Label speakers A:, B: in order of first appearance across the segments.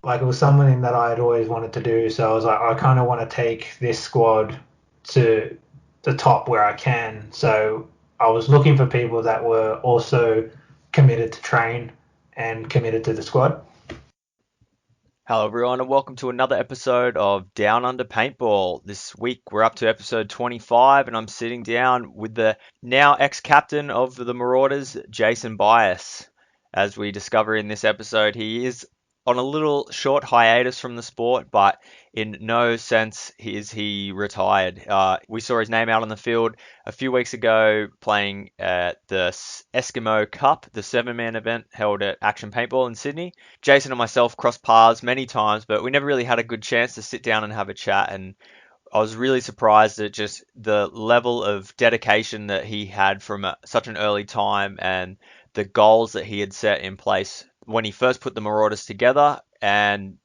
A: Like, it was something that I had always wanted to do. So I was like, I kind of want to take this squad to the top where I can. So I was looking for people that were also committed to train and committed to the squad.
B: Hello, everyone, and welcome to another episode of Down Under Paintball. This week we're up to episode 25, and I'm sitting down with the now ex-captain of the Marauders, Jason Byass. As we discover in this episode, he is on a little short hiatus from the sport, but in no sense is he retired. We saw his name out on the field a few weeks ago playing at the Eskimo Cup, the seven-man event held at Action Paintball in Sydney. Jason and myself crossed paths many times, but we never really had a good chance to sit down and have a chat. And I was really surprised at just the level of dedication that he had from such an early time and the goals that he had set in place when he first put the Marauders together and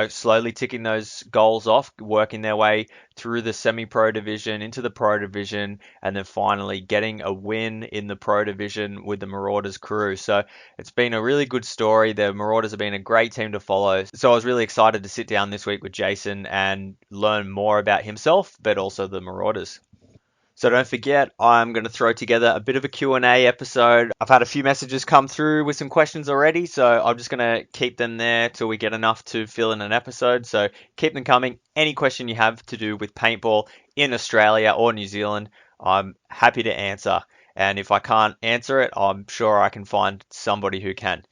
B: slowly ticking those goals off, working their way through the semi-pro division into the pro division, and then finally getting a win in the pro division with the Marauders crew. So it's been a really good story. The Marauders have been a great team to follow. So I was really excited to sit down this week with Jason and learn more about himself, but also the Marauders. So don't forget, I'm going to throw together a bit of a Q&A episode. I've had a few messages come through with some questions already, so I'm just going to keep them there till we get enough to fill in an episode. So keep them coming. Any question you have to do with paintball in Australia or New Zealand, I'm happy to answer. And if I can't answer it, I'm sure I can find somebody who can.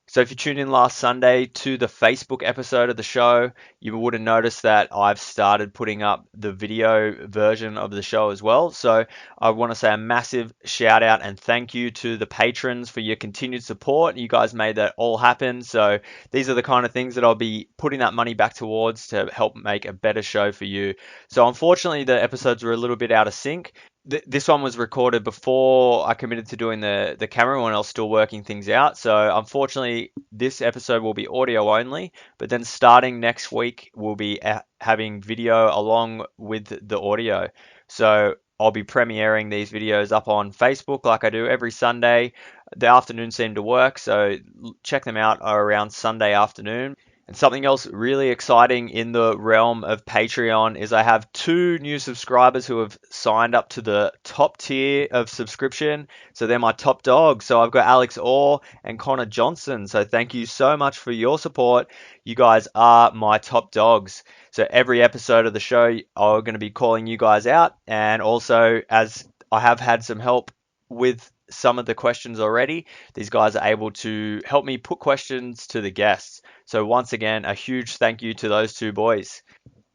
B: So if you tuned in last Sunday to the Facebook episode of the show, you would have noticed that I've started putting up the video version of the show as well. So I want to say a massive shout out and thank you to the patrons for your continued support. You guys made that all happen. So these are the kind of things that I'll be putting that money back towards to help make a better show for you. So unfortunately, the episodes were a little bit out of sync. This one was recorded before I committed to doing the camera when I was still working things out. So unfortunately, this episode will be audio only. But then starting next week, we'll be having video along with the audio. So I'll be premiering these videos up on Facebook like I do every Sunday. The afternoons seem to work, so check them out around Sunday afternoon. And something else really exciting in the realm of Patreon is I have 2 new subscribers who have signed up to the top tier of subscription. So they're my top dogs. So I've got Alex Orr and Connor Johnson. So thank you so much for your support. You guys are my top dogs. So every episode of the show, I'm going to be calling you guys out. And also, as I have had some help with some of the questions already, these guys are able to help me put questions to the guests. So once again, a huge thank you to those 2 boys.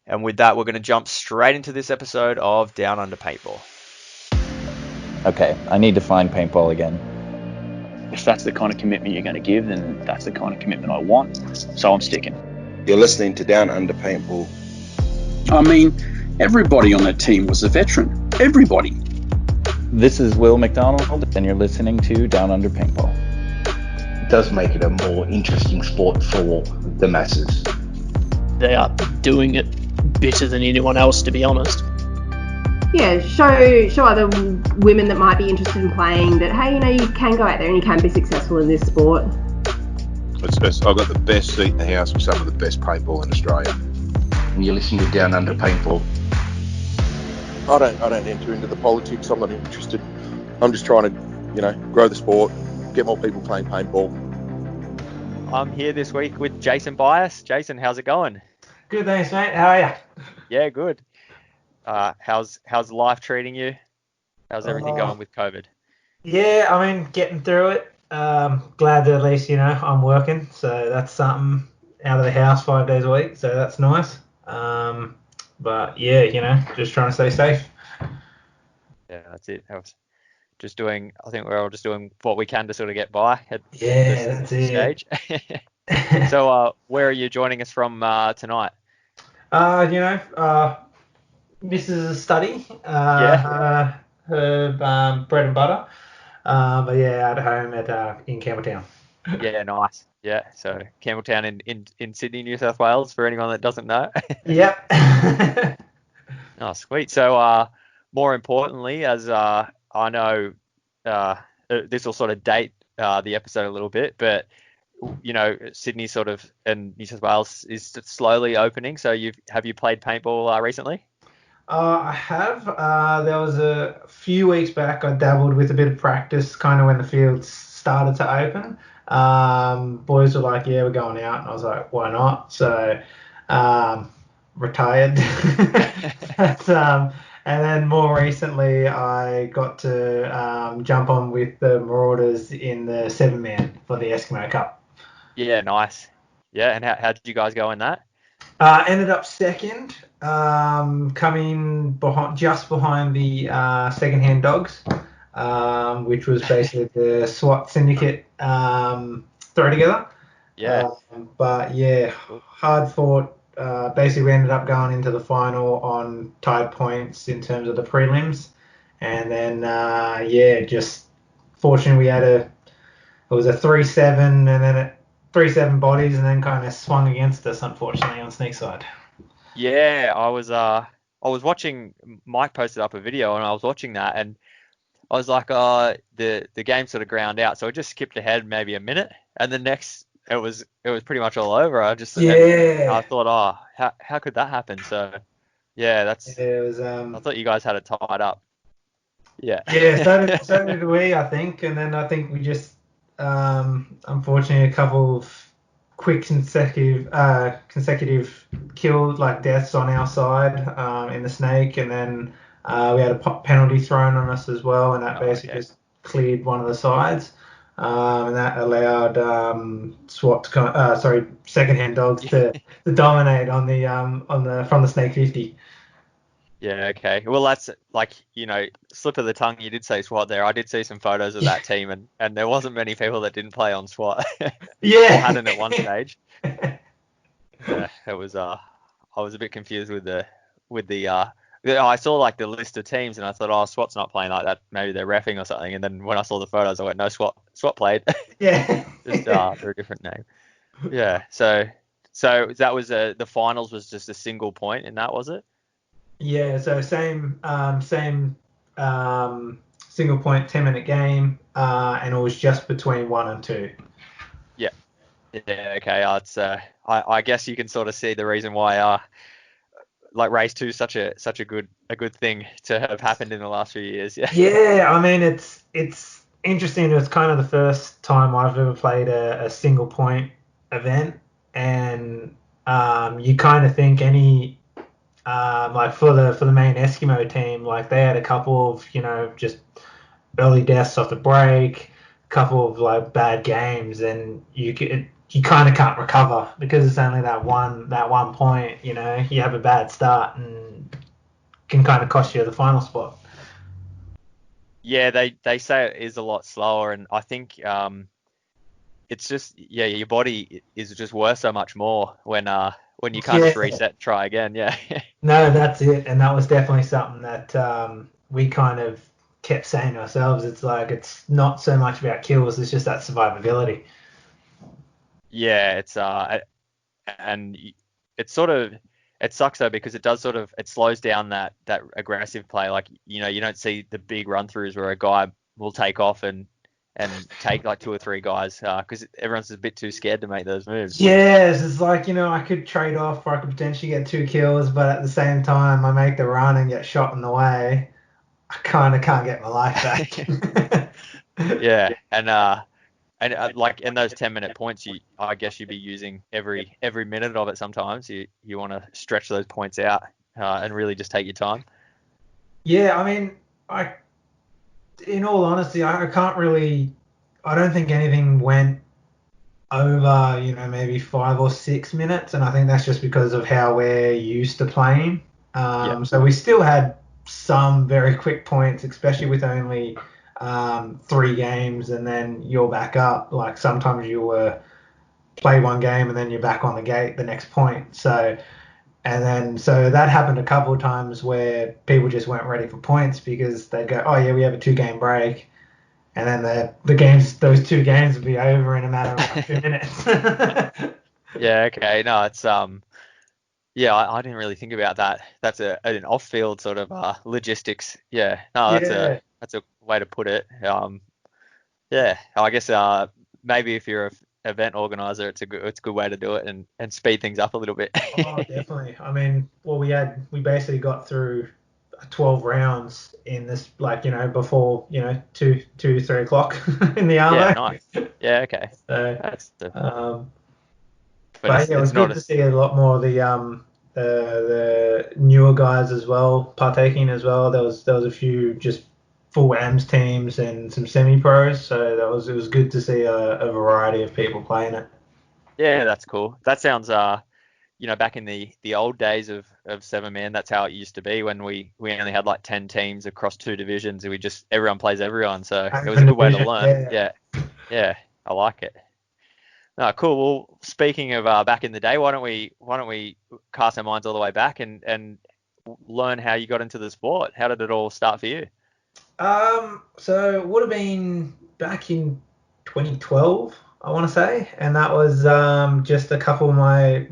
B: And with that, we're going to jump straight into this episode of Down Under Paintball.
C: Okay, I need to find paintball again.
D: If that's the kind of commitment you're going to give, then that's the kind of commitment I want. So I'm sticking.
E: You're listening to Down Under Paintball.
F: I mean, everybody on that team was a veteran. Everybody.
C: This is Will McDonald, and you're listening to Down Under Paintball.
G: It does make it a more interesting sport for the masses.
H: They are doing it better than anyone else, to be honest.
I: Yeah, show other women that might be interested in playing that, hey, you can go out there and you can be successful in this sport.
E: I've got the best seat in the house with some of the best paintball in Australia.
G: And you're listening to Down Under Paintball.
J: I don't enter into the politics. I'm not interested. I'm just trying to, grow the sport, get more people playing paintball.
B: I'm here this week with Jason Byass. Jason, how's it going?
A: Good, thanks, mate. How are you?
B: Yeah, good. How's life treating you? How's everything going with COVID?
A: Yeah, I mean, getting through it. Glad that at least, I'm working. So that's something, out of the house 5 days a week. So that's nice. But yeah, just trying to stay safe.
B: Yeah, that's it. I think we're all just doing what we can to sort of get by at
A: this
B: stage. So where are you joining us from tonight?
A: Mrs. Study, her bread and butter. But yeah, at home in Campbelltown.
B: Yeah, nice. Yeah, so Campbelltown in Sydney, New South Wales, for anyone that doesn't know.
A: Yep.
B: Oh, sweet. So more importantly, as I know, this will sort of date the episode a little bit, but Sydney sort of and New South Wales is slowly opening. So have you played paintball recently?
A: I have. There was a few weeks back I dabbled with a bit of practice, kind of when the fields started to open. Boys were like, "Yeah, we're going out," and I was like, "Why not?" So, retired. And then more recently, I got to jump on with the Marauders in the 7-man for the Eskimo Cup.
B: Yeah, nice. Yeah, and how did you guys go in that?
A: Ended up second, coming just behind the second-hand dogs, which was basically the SWAT syndicate throw together.
B: Yeah.
A: But yeah, hard fought. Basically, we ended up going into the final on tied points in terms of the prelims, and then just fortunately it was a 3-7, and then 3-7 bodies, and then kind of swung against us, unfortunately, on Sneakside.
B: Yeah, I was watching. Mike posted up a video, and I was watching that, and I was like, the game sort of ground out, so I just skipped ahead maybe a minute, and the next it was pretty much all over. I thought, how could that happen? So yeah,
A: it was.
B: I thought you guys had it tied up. Yeah.
A: Yeah, so did we, I think, and then I think we just unfortunately a couple of quick consecutive kills, like deaths on our side in the snake, and then we had a penalty thrown on us as well, and that basically just cleared one of the sides, and that allowed second-hand dogs to dominate on the from the snake 50.
B: Yeah, okay. Well, that's like, slip of the tongue, you did say SWAT there. I did see some photos of that team, and there wasn't many people that didn't play on SWAT.
A: Yeah.
B: Or hadn't at one stage. Yeah, it was, I was a bit confused with I saw like the list of teams, and I thought, SWAT's not playing like that. Maybe they're reffing or something. And then when I saw the photos, I went, no, SWAT played.
A: Yeah.
B: Just they're a different name. Yeah. So that was the finals was just a single point in that, was it?
A: Yeah, so same single point 10-minute game, and it was just between 1 and 2.
B: Yeah. Yeah. Okay. It's I guess you can sort of see the reason why like race 2 is such a good thing to have happened in the last few years. Yeah.
A: Yeah, I mean it's interesting. It's kind of the first time I've ever played a single point event, and you kind of think any. Like for the main Eskimo team, like they had a couple of just early deaths off the break, a couple of like bad games, and you kind of can't recover because it's only that one point. You have a bad start and can kind of cost you the final spot.
B: Yeah, they say it is a lot slower, and I think it's just your body is just worth so much more when you can't just reset and try again. Yeah.
A: No, that's it. And that was definitely something that we kind of kept saying to ourselves. It's like, it's not so much about kills, it's just that survivability.
B: Yeah, and it's sort of, it sucks though, because it does it slows down that aggressive play. Like, you don't see the big run throughs where a guy will take off and take like 2 or 3 guys, because everyone's a bit too scared to make those moves.
A: Yes, it's like, I could trade off, or I could potentially get 2 kills, but at the same time, I make the run and get shot in the way. I kind of can't get my life back.
B: Yeah, and like in those 10-minute points, I guess you'd be using every minute of it. Sometimes you want to stretch those points out and really just take your time.
A: Yeah, I mean, in all honesty, I can't really. I don't think anything went over, maybe 5 or 6 minutes, and I think that's just because of how we're used to playing. So we still had some very quick points, especially with only 3 games, and then you're back up. Like sometimes you play one game and then you're back on the gate the next point. So that happened a couple of times where people just weren't ready for points because they'd go, oh yeah, we have a 2-game break, and then those 2 games would be over in a matter of like 2 minutes.
B: Yeah. Okay. No, it's yeah, I didn't really think about that. That's an off-field sort of logistics. Yeah. No, that's a way to put it. Yeah, I guess maybe if you're event organizer, it's a good way to do it and speed things up a little bit.
A: Oh, definitely. I mean, well, we basically got through 12 rounds in this, like, before, 2-3 o'clock in the
B: Yeah,
A: armo.
B: nice. Yeah, okay.
A: So,
B: That's the,
A: but yeah, it was good to see a lot more of the newer guys as well partaking as well. There was a few just full AMS teams and some semi-pros, so it was good to see a variety of people playing it.
B: yeah, that's cool. That sounds back in the old days of 7-man, that's how it used to be when we only had like 10 teams across 2 divisions, and everyone plays everyone, so it was a good way to learn. Yeah, I like it. No, cool. Well, speaking of back in the day, why don't we cast our minds all the way back and learn how you got into the sport? How did it all start for you?
A: So it would have been back in 2012, I want to say, and that was just a couple of my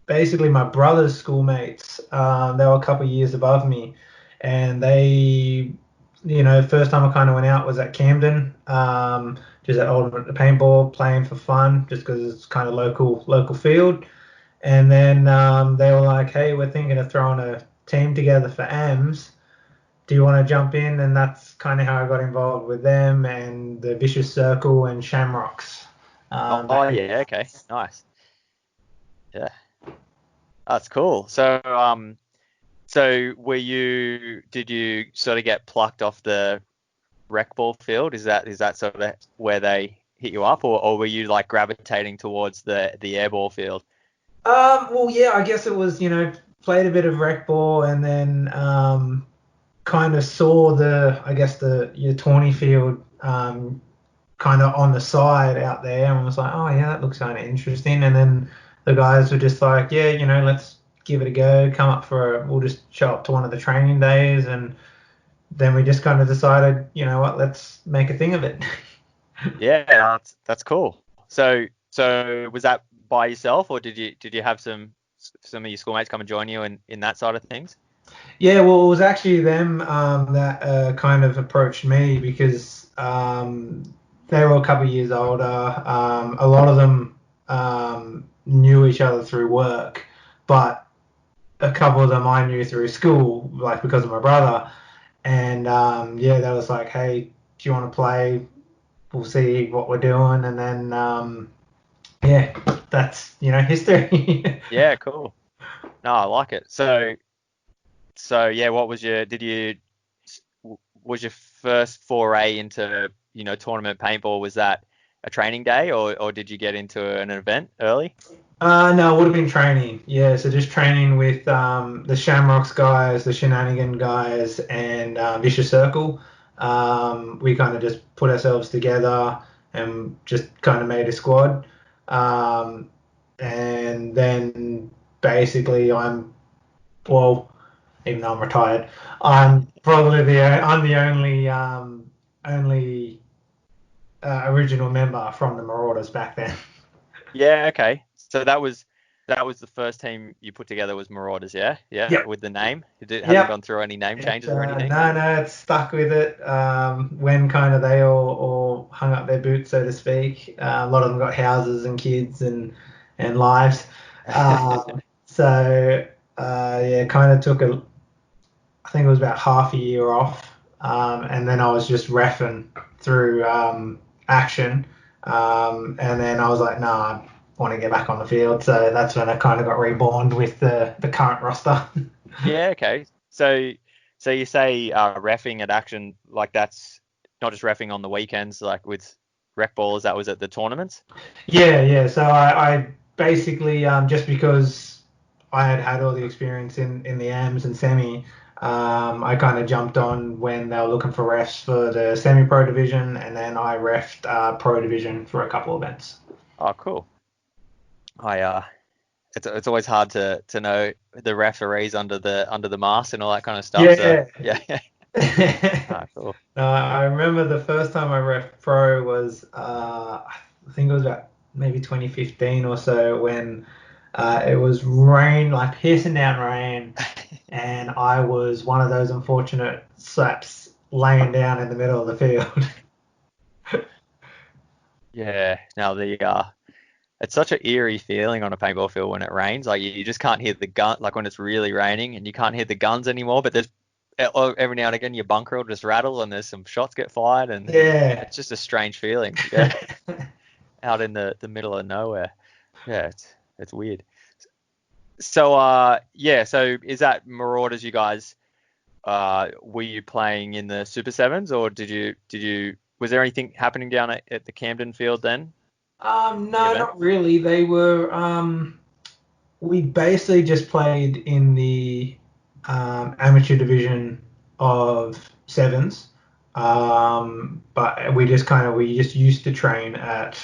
A: basically my brother's schoolmates. They were a couple of years above me, and they, first time I kind of went out was at Camden, just at Ultimate Paintball, playing for fun, just because it's kind of local field. And then they were like, "Hey, we're thinking of throwing a team together for AMS. Do you want to jump in?" And that's kind of how I got involved with them and the Vicious Circle and Shamrocks.
B: Yeah, okay, nice. Yeah, that's cool. So did you sort of get plucked off the rec ball field? Is that sort of where they hit you up, or were you like gravitating towards the airball field?
A: Well, yeah, I guess it was, played a bit of rec ball, and then kind of saw your tawny field kind of on the side out there, and was like, oh yeah, that looks kind of interesting. And then the guys were just like, yeah, let's give it a go. We'll just show up to one of the training days, and then we just kind of decided, let's make a thing of it.
B: Yeah, that's cool. So was that by yourself, or did you have some of your schoolmates come and join you in that side of things?
A: Yeah, well, it was actually them that kind of approached me because they were a couple of years older. A lot of them knew each other through work, but a couple of them I knew through school, like because of my brother. And that was like, hey, do you want to play? We'll see what we're doing. And then, that's, history.
B: Yeah, cool. No, I like it. So yeah, was your first foray into, tournament paintball, was that a training day, or did you get into an event early?
A: No, it would have been training. Yeah, so just training with the Shamrocks guys, the Shenanigan guys, and Vicious Circle. We kind of just put ourselves together and just kind of made a squad. And then basically even though I'm retired, I'm the only original member from the Marauders back then.
B: Yeah, okay. So that was the first team you put together, was Marauders, yeah? Yeah,
A: yep.
B: With the name? Hasn't gone through any name changes or anything?
A: No, it's stuck with it. When kind of they all hung up their boots, so to speak. A lot of them got houses and kids and lives. So kind of took I think it was about half a year off. And then I was just reffing through action. And then I was like, I want to get back on the field. So that's when I kind of got reborn with the current roster.
B: Yeah, okay. So you say reffing at action, like that's not just reffing on the weekends, like with rec balls, that was at the tournaments?
A: Yeah. So I basically, just because I had all the experience in the AMS and semi, I kind of jumped on when they were looking for refs for the semi-pro division, and then I reffed pro division for a couple of events.
B: Oh, cool. It's always hard to know the referees under the mask and all that kind of stuff.
A: Yeah.
B: So, yeah. Cool.
A: I remember the first time I ref pro was I think it was about maybe 2015 or so, when it was rain, like pissing down rain, and I was one of those unfortunate slaps laying down in the middle of the field.
B: Yeah. Now it's such an eerie feeling on a paintball field when it rains. Like you just can't hear the gun, like when it's really raining, and you can't hear the guns anymore. But there's every now and again your bunker will just rattle, and there's some shots get fired, and
A: Yeah.
B: it's just a strange feeling. Yeah, out in the middle of nowhere. Yeah, it's weird. So yeah, so is that Marauders? You guys, were you playing in the Super Sevens, or did you was there anything happening down at the Camden field then?
A: No, not really. They were. We basically just played in the amateur division of sevens, but we just used to train at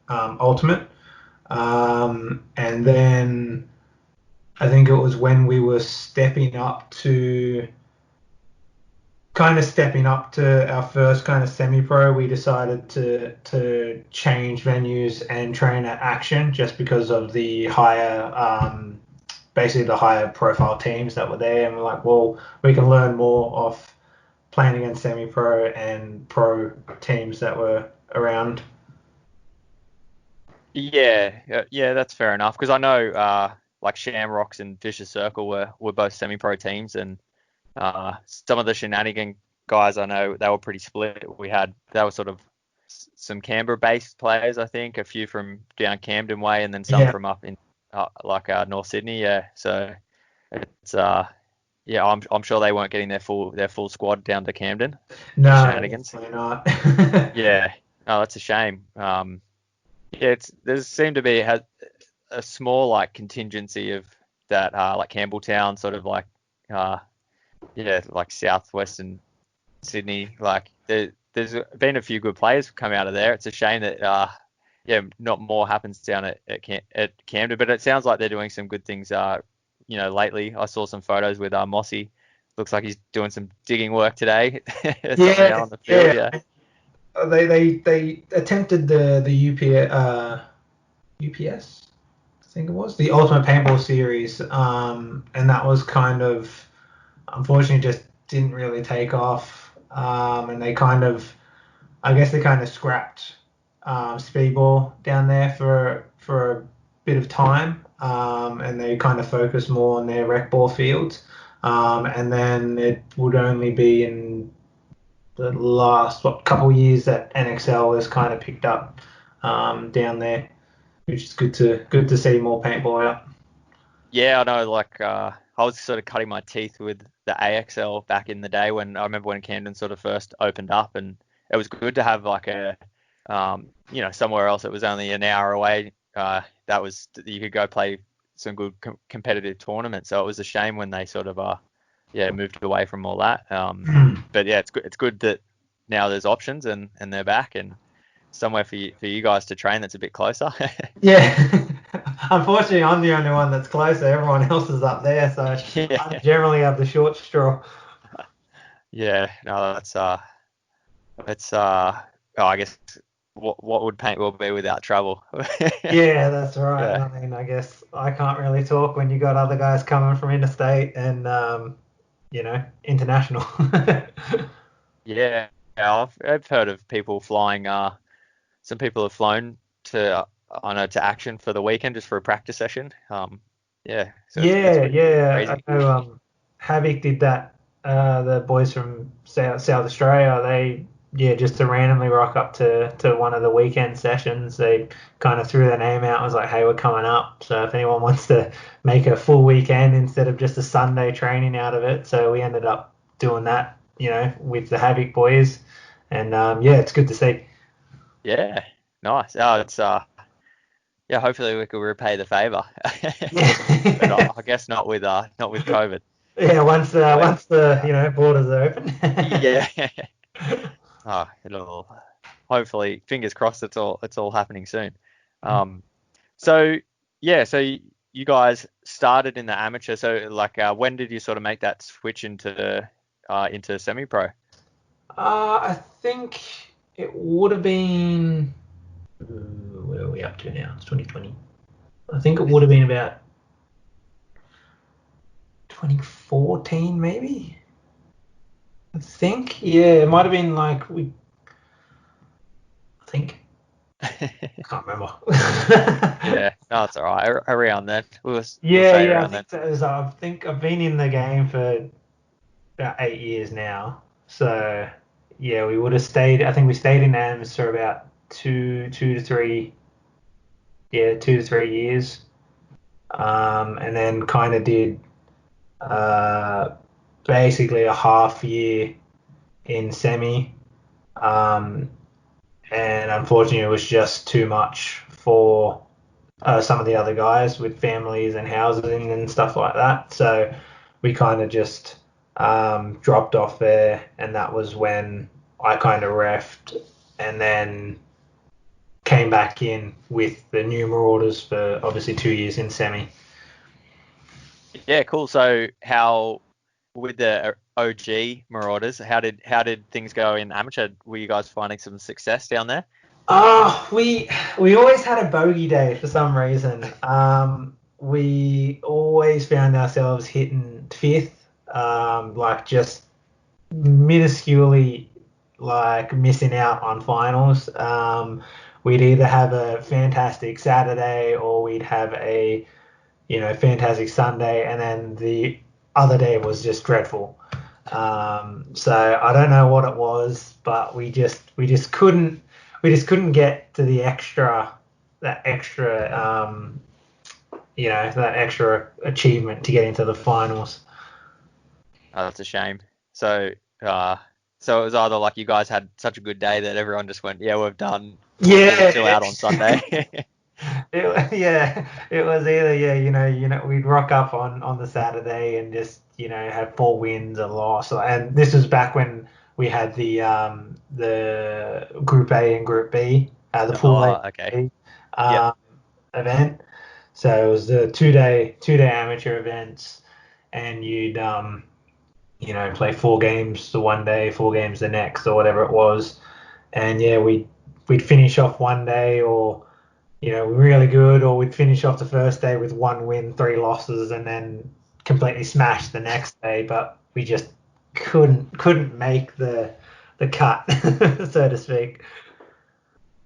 A: Ultimate, and then I think it was when we were stepping up to our first kind of semi-pro, we decided to change venues and train at Action just because of the basically the higher profile teams that were there, and we're like, well, we can learn more off playing against semi-pro and pro teams that were around.
B: Yeah, that's fair enough. Because I know like Shamrocks and Fisher Circle were both semi-pro teams, and some of the Shenanigan guys I know, they were pretty split. They were sort of some Canberra-based players, I think, a few from down Camden way, and then some from up in North Sydney. Yeah, so it's yeah, I'm sure they weren't getting their full squad down to Camden.
A: No,
B: Shenanigans.
A: definitely not.
B: Yeah, oh, that's a shame. Yeah, there seemed to be a small like contingency of that, like Campbelltown, sort of like like southwestern Sydney. Like there's been a few good players come out of there. It's a shame that not more happens down at Camden, but it sounds like they're doing some good things. Lately I saw some photos with Mossy. Looks like he's doing some digging work today.
A: Yeah,
B: on the field. Yeah.
A: They attempted the UPS, I think it was the Ultimate Paintball Series, and that was kind of unfortunately just didn't really take off, and they kind of scrapped speedball down there for a bit of time, and they kind of focused more on their rec ball fields, and then it would only be in the last couple of years that NXL has kind of picked up down there, which is good to see more paintball out.
B: Yeah, I know. Like I was sort of cutting my teeth with the AXL back in the day when I remember when Camden sort of first opened up, and it was good to have like a somewhere else. It was only an hour away. That was you could go play some good competitive tournaments. So it was a shame when they sort of moved away from all that. But yeah, it's good that now there's options and they're back and somewhere for you guys to train that's a bit closer.
A: Yeah. Unfortunately, I'm the only one that's closer. Everyone else is up there, so
B: Yeah.
A: I generally have the short straw.
B: Yeah, no, I guess what would paintball be without travel?
A: Yeah, that's right.
B: Yeah.
A: I mean, I guess I can't really talk when you got other guys coming from interstate and international.
B: Yeah, I've heard of people flying. Some people have flown to Action for the weekend just for a practice session. Yeah. So
A: yeah.
B: crazy.
A: I know Havoc did that. The boys from South Australia, they just to randomly rock up to one of the weekend sessions, they kind of threw their name out and was like, hey, we're coming up. So if anyone wants to make a full weekend instead of just a Sunday training out of it. So we ended up doing that, with the Havoc boys. And it's good to see.
B: Yeah, nice. Oh, it's hopefully we could repay the favour. But I guess not with COVID.
A: Yeah, once the borders are open.
B: Yeah. Oh, it'll hopefully, fingers crossed, it's all happening soon. So you guys started in the amateur. So like, when did you sort of make that switch into semi-pro?
A: I think it would have been. Where are we up to now? It's 2020. I think it would have been about 2014, maybe. I think. Yeah, it might have been like I think. Can't remember.
B: Yeah, no, it's all right. Around then, we'll
A: Yeah,
B: say
A: yeah.
B: around then.
A: I think I've been in the game for about 8 years now. So yeah, we would have stayed. I think we stayed in AMS for about 2 to 3 years. And then kind of did basically a half year in semi. And unfortunately, it was just too much for some of the other guys with families and housing and stuff like that. So we kind of just dropped off there, and that was when I kind of refed and then came back in with the new Marauders for obviously 2 years in semi.
B: Yeah, cool. So how with the OG Marauders, how did things go in amateur? Were you guys finding some success down there?
A: We always had a bogey day for some reason. We always found ourselves hitting fifth, like just minusculely like missing out on finals. We'd either have a fantastic Saturday or we'd have a fantastic Sunday, and then the other day was just dreadful. So I don't know what it was, but we just couldn't get to the that extra achievement to get into the finals.
B: Oh, that's a shame. So it was either like you guys had such a good day that everyone just went, yeah, we've done.
A: Yeah,
B: we'll chill out on Sunday.
A: It was either we'd rock up on the Saturday and just have 4 wins, a loss, and this was back when we had the Group A and Group B, the pool A,
B: okay.
A: event. So it was the two-day amateur events, and you'd play 4 games the one day, 4 games the next, or whatever it was, and yeah, we'd finish off one day or really good, or we'd finish off the first day with 1 win, 3 losses, and then completely smash the next day. But we just couldn't make the cut, so to speak.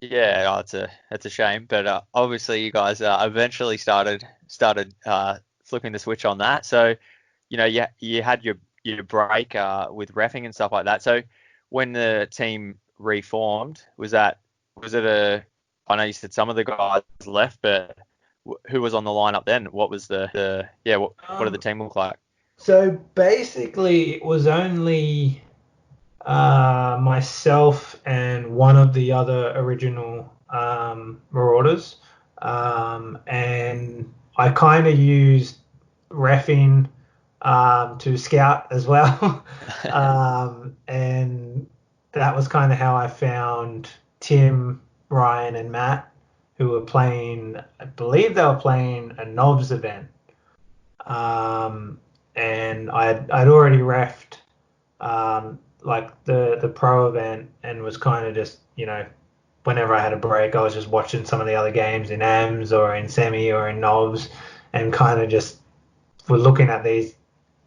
B: Yeah, it's a shame, but obviously you guys eventually started flipping the switch on that. So you had your break with reffing and stuff like that. So when the team reformed, was it I know you said some of the guys left, but who was on the lineup then? What was what did the team look like?
A: So basically, it was only myself and one of the other original Marauders, and I kind of used reffing to scout as well, and that was kind of how I found Tim, Ryan, and Matt, who were playing. I believe they were playing a Novs event, and I'd already reffed like the pro event, and was kind of just whenever I had a break, I was just watching some of the other games in AMS or in semi or in Novs, and kind of just were looking at these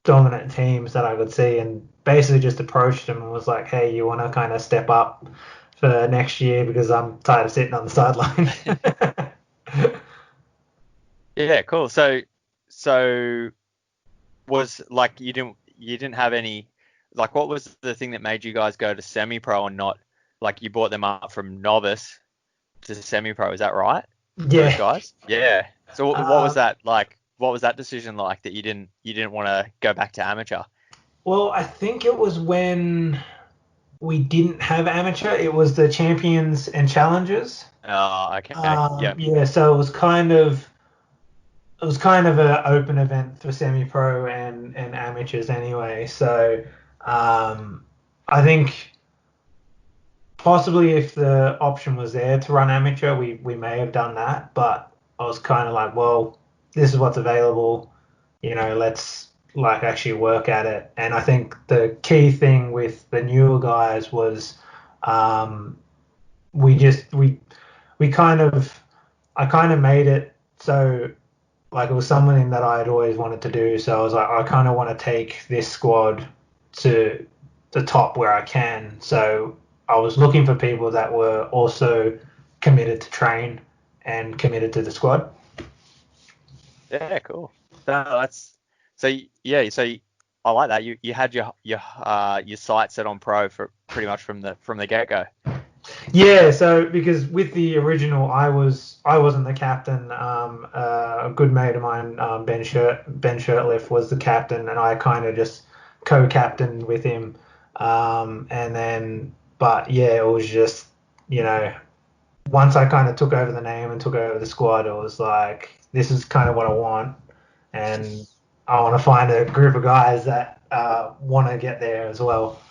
A: dominant teams that I could see, and basically just approached them and was like, hey, you want to kind of step up for next year because I'm tired of sitting on the sideline.
B: Yeah, cool. So was like you didn't have any, like, what was the thing that made you guys go to semi-pro and not, like, you brought them up from novice to semi-pro? Is that right?
A: Yeah.
B: Those guys? Yeah. So what was that like? What was that decision like that you didn't want to go back to amateur?
A: Well, I think it was when we didn't have amateur. It was the champions and challengers.
B: Oh, okay.
A: Yeah. So it was kind of an open event for semi-pro and amateurs anyway. So I think possibly if the option was there to run amateur, we may have done that. But I was kind of like, well, this is what's available. Let's like actually work at it. And I think the key thing with the newer guys was I kind of made it so like it was something that I had always wanted to do. So I was like, I kind of want to take this squad to the top where I can. So I was looking for people that were also committed to train and committed to the squad.
B: Yeah, cool. No, that's so yeah. So I like that. You had your sights set on pro for pretty much from the get go.
A: Yeah, so because with the original, I wasn't the captain. A good mate of mine, Ben Shirtliff, was the captain, and I kind of just co-captained with him. And then, but yeah, it was just, once I kind of took over the name and took over the squad, it was like, this is kind of what I want, and I want to find a group of guys that want to get there as well.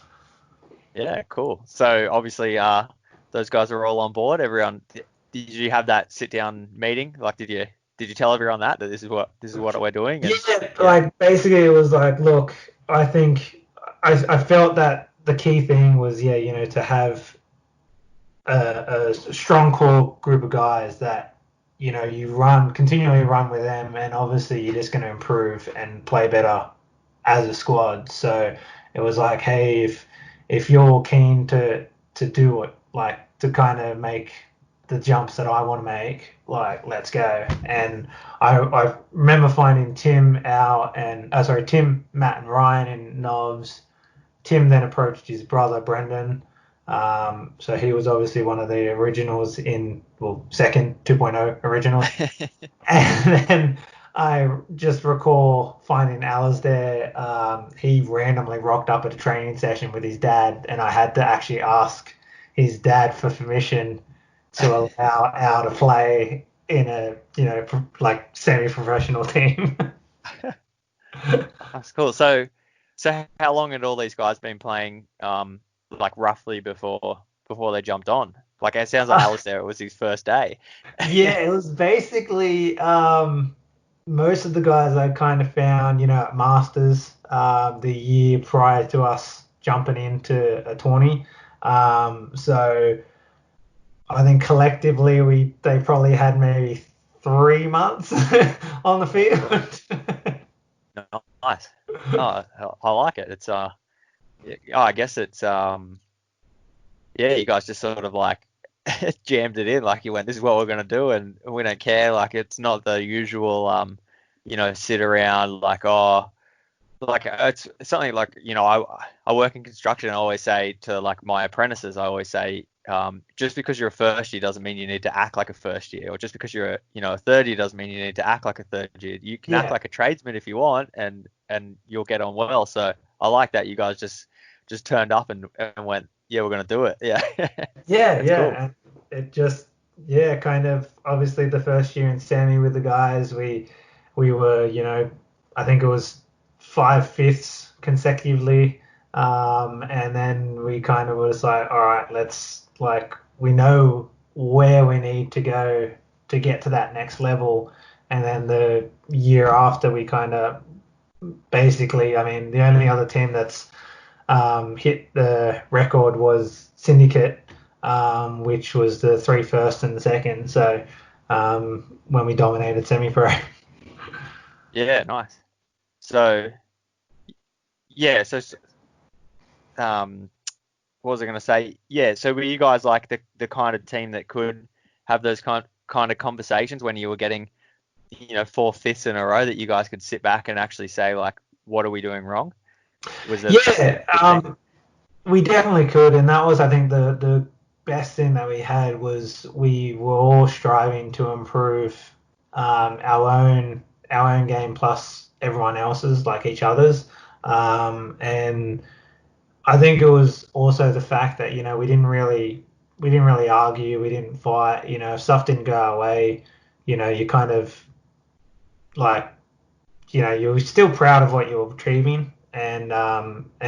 B: Yeah, cool. So obviously, those guys are all on board. Everyone, did you have that sit down meeting? Like, did you tell everyone that this is what we're doing? And,
A: yeah, like basically it was like, look, I think I felt that the key thing was, to have a strong core group of guys that, you continually run with them, and obviously you're just going to improve and play better as a squad. So it was like, hey, if you're keen to do it, like to kind of make the jumps that I want to make, like, let's go. And I remember finding Tim, Matt and Ryan in Novs. Tim then approached his brother Brendan. So he was obviously one of the originals second 2.0 originals. And then I just recall finding Alistair. He randomly rocked up at a training session with his dad, and I had to actually ask his dad for permission to allow Al to play in a, like semi-professional team.
B: That's cool. So how long had all these guys been playing, like roughly before they jumped on? Like, it sounds like Alistair, it was his first day.
A: Yeah, it was basically most of the guys I kind of found, at Masters the year prior to us jumping into a tourney. So I think collectively they probably had maybe 3 months on the field.
B: Nice. Oh, I like it. It's I guess it's you guys just sort of like jammed it in. Like, you went, this is what we're gonna do, and we don't care. Like, it's not the usual sit around like, it's something like, I work in construction. I always say to like my apprentices, just because you're a first year doesn't mean you need to act like a first year, or just because you're a third year doesn't mean you need to act like a third year. You can act like a tradesman if you want, and you'll get on well. So I like that you guys just turned up and went, yeah, we're gonna do it. Yeah.
A: Yeah.
B: Cool.
A: And it just, kind of, obviously the first year in semi with the guys, we were, I think it was 5/5 consecutively. And then we kind of was like, all right, we know where we need to go to get to that next level. And then the year after, we kind of basically, the only other team that's hit the record was Syndicate, which was the 3 first and the second. So when we dominated semi-pro.
B: Yeah, nice. So, yeah, what was I going to say? Yeah, so were you guys like the kind of team that could have those kind of conversations when you were getting, 4/5 in a row, that you guys could sit back and actually say, like, what are we doing wrong? Was it?
A: We definitely could, and that was, I think, the best thing that we had was we were all striving to improve our own game plus everyone else's, like each other's, and I think it was also the fact that we didn't really argue, we didn't fight. If stuff didn't go our way, you kind of like, you're still proud of what you're achieving, and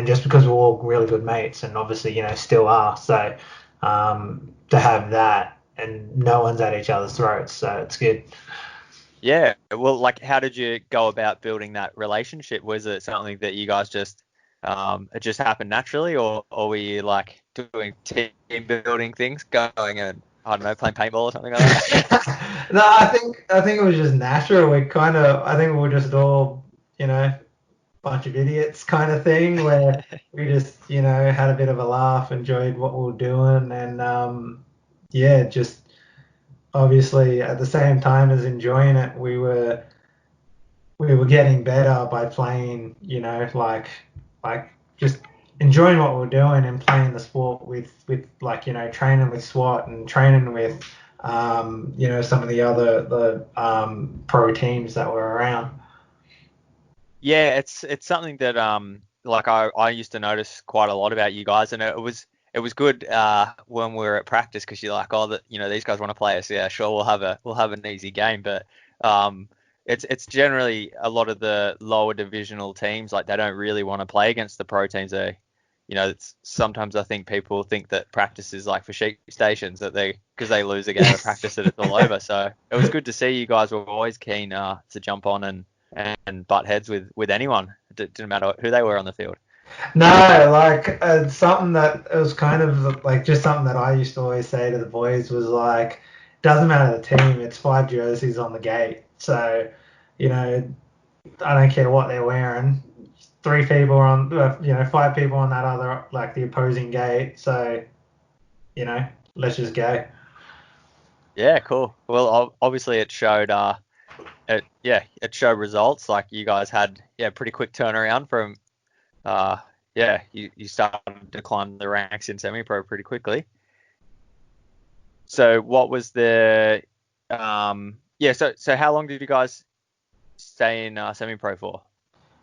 A: just because we're all really good mates, and obviously still are. So to have that, and no one's at each other's throats, so it's good.
B: Yeah. Well, like, how did you go about building that relationship? Was it something that you guys just it just happened naturally, or were you like doing team building things, going and, I don't know, playing paintball or something like that?
A: No, I think it was just natural. I think we were just all, bunch of idiots kind of thing, where we just, had a bit of a laugh, enjoyed what we were doing, and just obviously at the same time as enjoying it, we were getting better by playing, like just enjoying what we're doing and playing the sport with like, training with SWAT and training with, some of the pro teams that were around.
B: Yeah, it's something that like I used to notice quite a lot about you guys, and it was good when we were at practice because you're like, oh, these guys want to play us. Yeah, sure, we'll have an easy game, but it's generally a lot of the lower divisional teams, like they don't really want to play against the pro teams. It's sometimes I think people think that practice is like for sheep stations, that because they lose a game of practice that it's all over. So it was good to see you guys were always keen to jump on and butt heads with anyone. It didn't matter who they were on the field.
A: No, like something that it was kind of like just something that I used to always say to the boys was like, doesn't matter the team, it's 5 jerseys on the gate. So, I don't care what they're wearing. 3 people on, 5 people on that other, like the opposing gate. So, let's just go.
B: Yeah, cool. Well, obviously it showed. It showed results. Like you guys had, pretty quick turnaround from. You started to climb the ranks in semi-pro pretty quickly. So what was the, so how long did you guys stay in semi-pro for?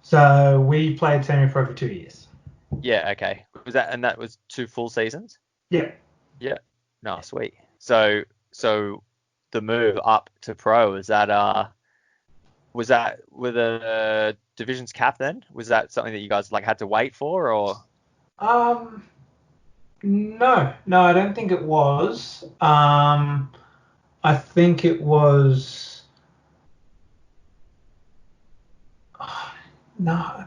A: So we played semi-pro for 2 years.
B: Yeah, okay. That was 2 full seasons?
A: Yeah.
B: Yeah. No, sweet. So the move up to pro, was that with a divisions cap then? Was that something that you guys like had to wait for, or?
A: No, I don't think it was. I think it was. No.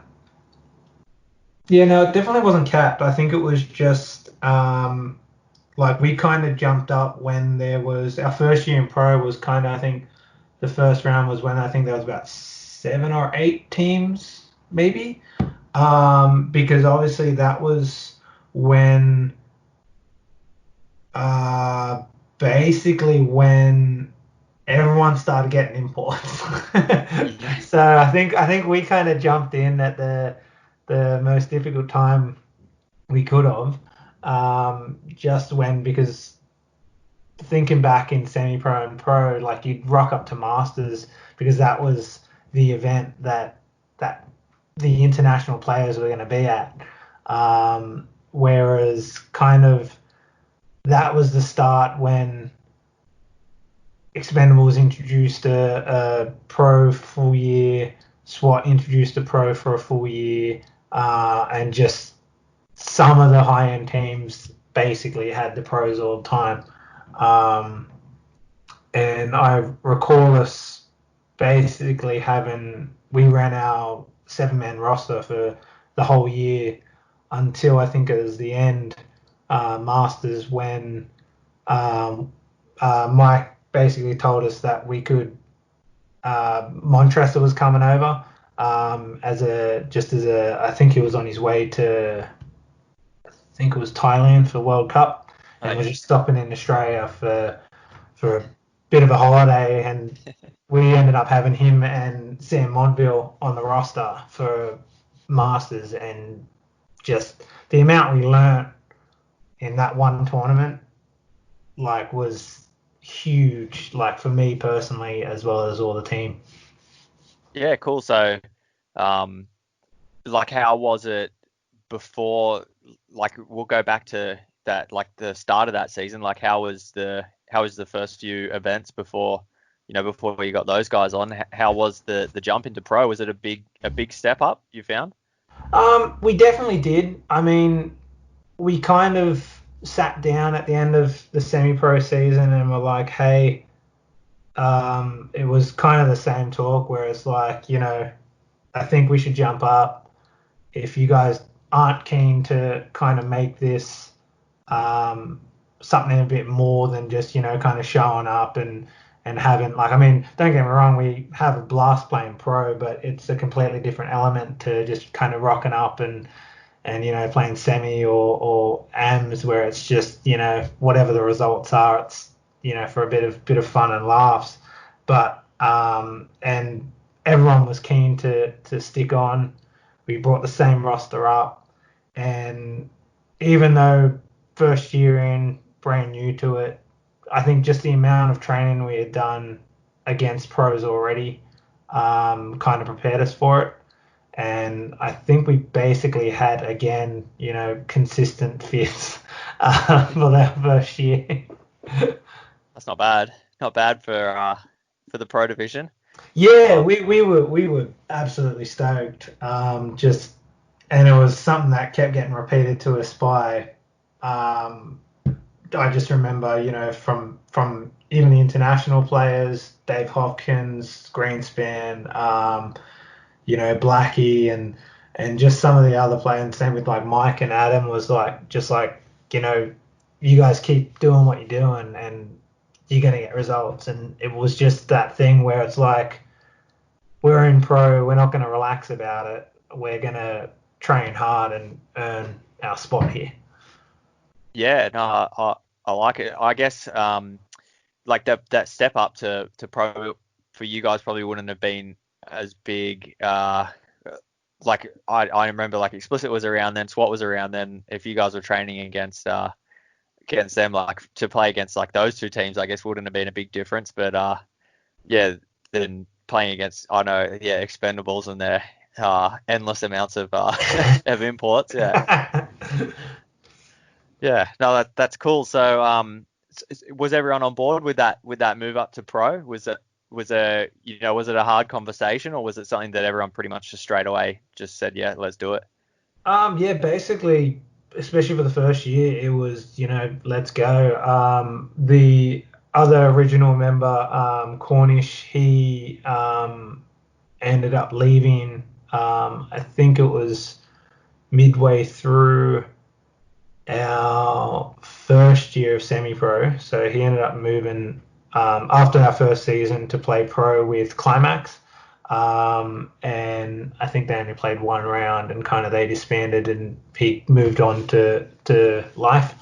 A: Yeah, no, it definitely wasn't capped. I think it was just like we kind of jumped up when there was our first year in pro was kind of, I think the first round was when I think there was about 7 or 8 teams maybe, because obviously that was when basically when everyone started getting imports. So I think we kind of jumped in at the most difficult time we could have, just because thinking back in semi-pro and pro, like you'd rock up to Masters because that was the event that the international players were going to be at, whereas kind of that was the start when Expendables introduced a pro full year, SWAT introduced a pro for a full year, and just some of the high-end teams basically had the pros all the time. And I recall us basically we ran our 7-man roster for the whole year until I think it was the end Masters when Mike basically told us that we could. Montressor was coming over I think he was on his way to, I think it was Thailand for World Cup, and was just stopping in Australia for a bit of a holiday, and we ended up having him and Sam Montville on the roster for Masters, and just the amount we learnt in that one tournament like was huge, like for me personally as well as all the team.
B: Yeah, cool. So like how was it before, like we'll go back to that, like the start of that season, like how was the first few events before you got those guys on? How was the jump into pro? Was it a big step up, you found?
A: We definitely did. I mean, we kind of sat down at the end of the semi-pro season and were like, hey, it was kind of the same talk where it's like, I think we should jump up. If you guys aren't keen to kind of make this something a bit more than just, kind of showing up and having, like, I mean, don't get me wrong, we have a blast playing pro, but it's a completely different element to just kind of rocking up and playing semi or AMs where it's just, whatever the results are, for a bit of fun and laughs. But and everyone was keen to stick on. We brought the same roster up, and even though first year in, brand new to it, I think just the amount of training we had done against pros already kind of prepared us for it. And I think we basically had, again, consistent fifths for that first year.
B: That's not bad. Not bad for the pro division.
A: Yeah, we were absolutely stoked. And it was something that kept getting repeated to us by. I just remember, from even the international players, Dave Hopkins, Greenspan, Blackie, and just some of the other players. Same with like Mike and Adam was you guys keep doing what you're doing and you're gonna get results. And it was just that thing where it's like, we're in pro, we're not gonna relax about it. We're gonna train hard and earn our spot here.
B: Yeah, no, I like it. I guess like that step up to pro for you guys probably wouldn't have been as big. Like I remember, like Explicit was around then, SWAT was around then. If you guys were training against them, like to play against like those two teams, I guess wouldn't have been a big difference. But yeah, then playing against Expendables and their endless amounts of of imports. Yeah. Yeah, no, that's cool. So, was everyone on board with that move up to pro? Was it a hard conversation, or was it something that everyone pretty much just straight away just said, yeah, let's do it?
A: Yeah, basically, especially for the first year, it was, let's go. The other original member, Cornish, he ended up leaving. I think it was midway through our first year of semi-pro, so he ended up moving after our first season to play pro with Climax, and I think they only played one round and kind of they disbanded and he moved on to life.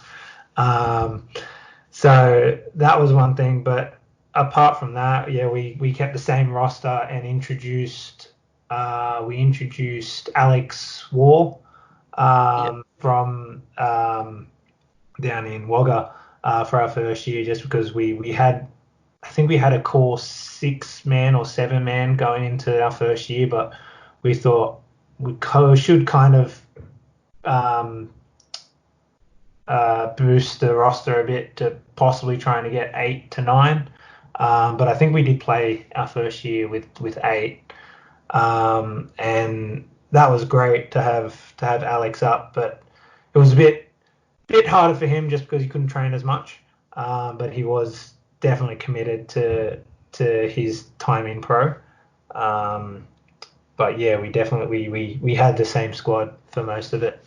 A: So that was one thing, but apart from that, yeah, we kept the same roster and introduced Alex Wall from down in Wagga for our first year, just because we had, I think we had a core 6-man or 7-man going into our first year, but we thought we should kind of boost the roster a bit to possibly trying to get 8 to 9. But I think we did play our first year with 8, and that was great to have Alex up, but it was a bit harder for him just because he couldn't train as much. But he was definitely committed to his time in pro. But yeah, we had the same squad for most of it.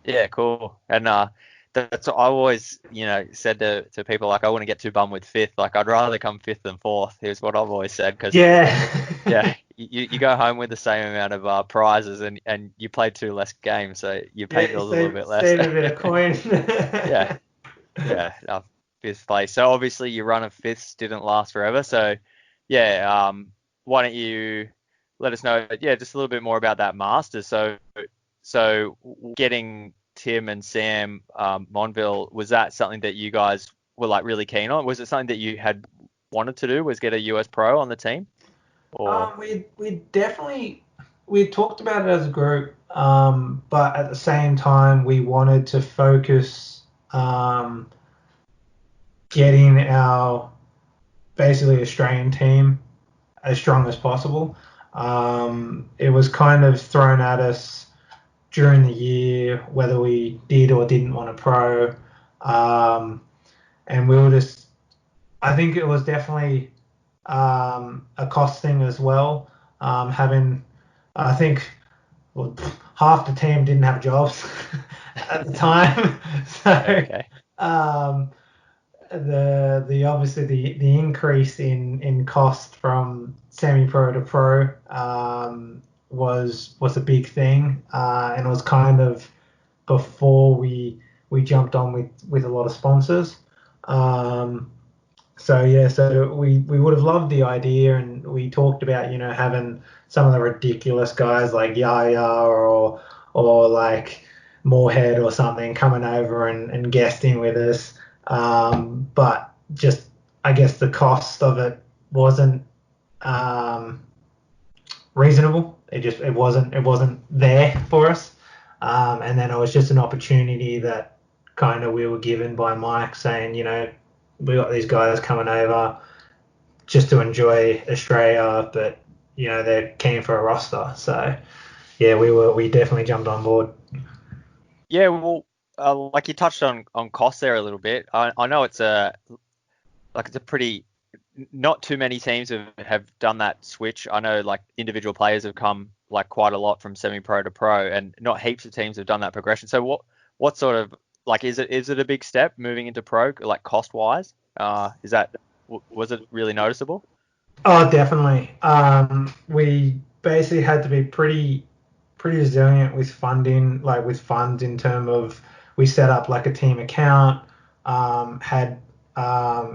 B: Yeah, cool. And that's what I always said to people, like I wouldn't get too bummed with 5th. Like I'd rather come 5th than 4th. Here's what I've always said, because yeah, you go home with the same amount of prizes and you play 2 less games, so your pay bill's a little bit less.
A: Save a bit of coin.
B: yeah, 5th place. So obviously your run of 5ths didn't last forever. So yeah, why don't you let us know? Yeah, just a little bit more about that Masters. So getting Tim and Sam Monville, was that something that you guys were like really keen on? Was it something that you had wanted to do, was get a US pro on the team? Or
A: we talked about it as a group, but at the same time we wanted to focus getting our basically Australian team as strong as possible. It was kind of thrown at us during the year whether we did or didn't want a pro, and we were just, I think it was definitely a cost thing as well. I think half the team didn't have jobs at the time, so
B: okay.
A: The obviously the increase in cost from semi-pro to pro was a big thing, and it was kind of before we jumped on with a lot of sponsors. So we would have loved the idea, and we talked about having some of the ridiculous guys like Yaya or like Moorhead or something coming over and guesting with us. But just I guess the cost of it wasn't reasonable. It wasn't there for us. And then it was just an opportunity that kind of we were given by Mike saying, we got these guys coming over just to enjoy Australia, but they're keen for a roster. So yeah, we definitely jumped on board.
B: Yeah, well, like you touched on cost there a little bit. I know it's a pretty, not too many teams have done that switch. I know like individual players have come like quite a lot from semi-pro to pro, and not heaps of teams have done that progression. So what sort of, like, is it a big step moving into pro, like cost wise? Was it really noticeable?
A: Oh, definitely. We basically had to be pretty resilient with funding, like with funds in terms of we set up like a team account, had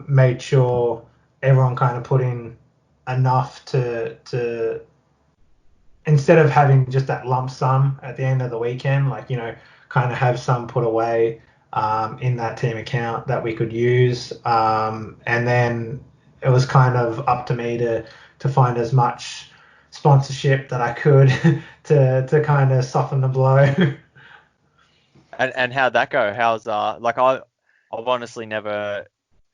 A: made sure everyone kind of put in enough to instead of having just that lump sum at the end of the weekend, like kind of have some put away in that team account that we could use, and then it was kind of up to me to find as much sponsorship that I could to kind of soften the blow.
B: And how'd that go? How's like I've honestly never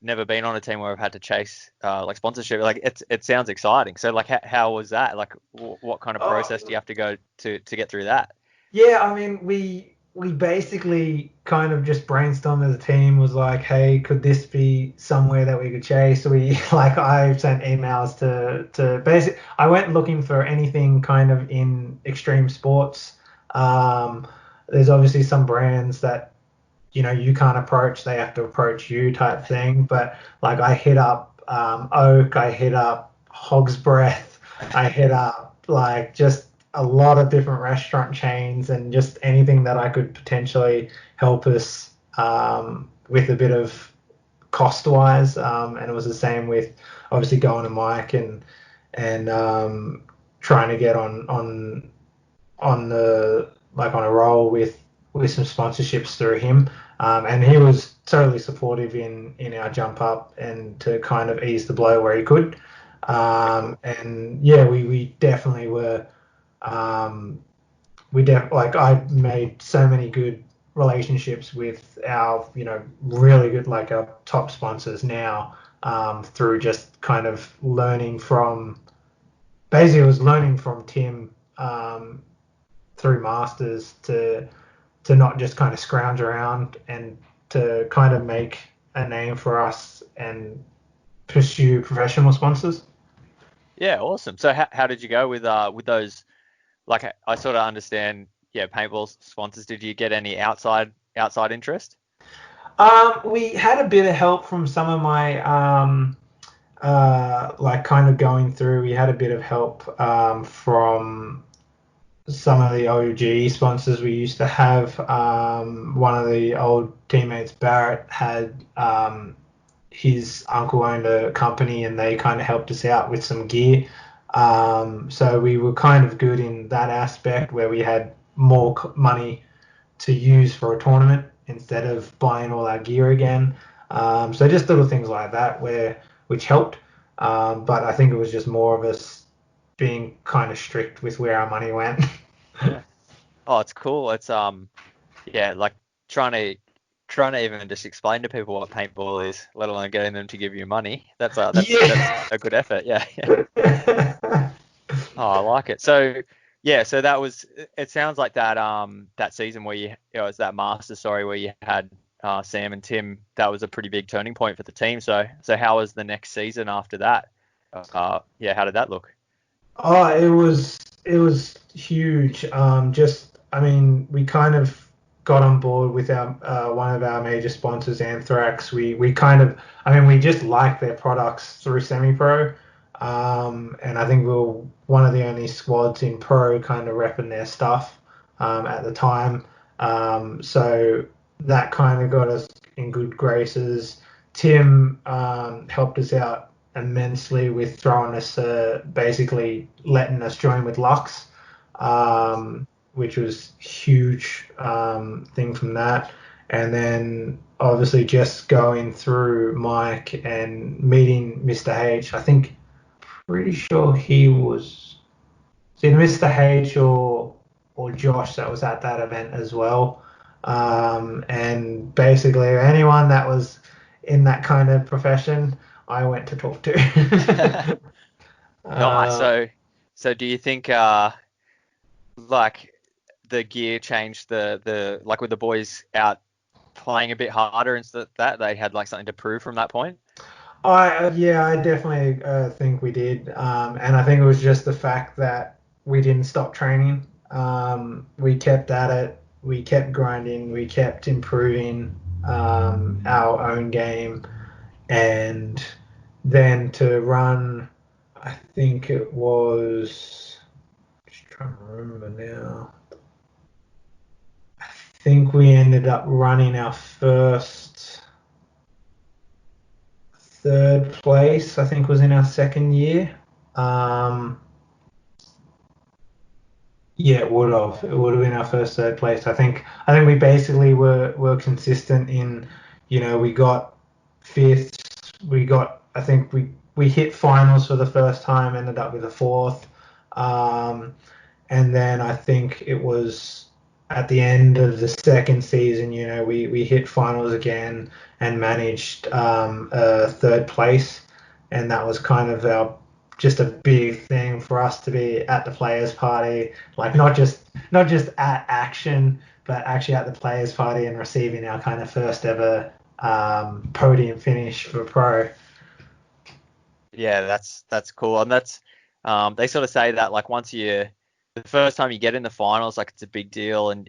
B: been on a team where I've had to chase like sponsorship. Like it sounds exciting. So like how was that? Like what kind of process do you have to go to get through that?
A: Yeah, I mean we basically kind of just brainstormed as a team, was like, hey, could this be somewhere that we could chase? So we I sent emails to basically, I went looking for anything kind of in extreme sports. There's obviously some brands that you can't approach, they have to approach you type thing. But like I hit up Oak, I hit up Hog's Breath, I hit up like just a lot of different restaurant chains, and just anything that I could potentially help us with a bit of cost wise. And it was the same with obviously going to Mike and trying to get on the like on a roll with some sponsorships through him. And he was totally supportive in our jump up and to kind of ease the blow where he could. And yeah, we definitely were. Like I made so many good relationships with our really good, like our top sponsors now, through just kind of learning from, basically it was learning from Tim through masters to not just kind of scrounge around and to kind of make a name for us and pursue professional sponsors.
B: Yeah, awesome. So how did you go with those? Like I sort of understand, yeah, paintball sponsors. Did you get any outside interest?
A: We had a bit of help from some of my like kind of going through. We had a bit of help from some of the OG sponsors we used to have. One of the old teammates, Barrett, had his uncle owned a company, and they kind of helped us out with some gear. So we were kind of good in that aspect, where we had more money to use for a tournament instead of buying all our gear again. So just little things like that which helped. But I think it was just more of us being kind of strict with where our money went.
B: Yeah. Oh, it's cool. It's yeah, like trying to even just explain to people what paintball is, let alone getting them to give you money. That's a good effort. Yeah. Oh, I like it. So yeah, so that was. It sounds like that that season where it's that master story where you had Sam and Tim. That was a pretty big turning point for the team. So how was the next season after that? Yeah, how did that look?
A: Oh, it was huge. I mean, we kind of got on board with our one of our major sponsors, Anthrax. We kind of, I mean, we just liked their products through semi-pro, and I think we were one of the only squads in pro kind of repping their stuff at the time. So that kind of got us in good graces. Tim helped us out immensely with throwing us, basically letting us join with Lux, which was huge thing from that. And then obviously just going through Mike and meeting Mr. H. I think, pretty sure he was either Mr. H or Josh that was at that event as well. And basically anyone that was in that kind of profession, I went to talk to.
B: Nice. So do you think like the gear changed the like with the boys out playing a bit harder and stuff that they had like something to prove from that point?
A: I definitely think we did, and I think it was just the fact that we didn't stop training. We kept at it, we kept grinding, we kept improving our own game, and then to run, I think it was, just trying to remember now. I think we ended up running our first third place, I think was in our second year. Yeah, it would have. It would have been our first third place. I think we basically were consistent in, we got fifth. I think we hit finals for the first time, ended up with a fourth. And then I think it was at the end of the second season, we hit finals again and managed a third place. And that was kind of just a big thing for us to be at the players' party, like not just at action, but actually at the players' party and receiving our kind of first ever podium finish for pro.
B: Yeah, that's cool. And that's they sort of say that like the first time you get in the finals, like it's a big deal, and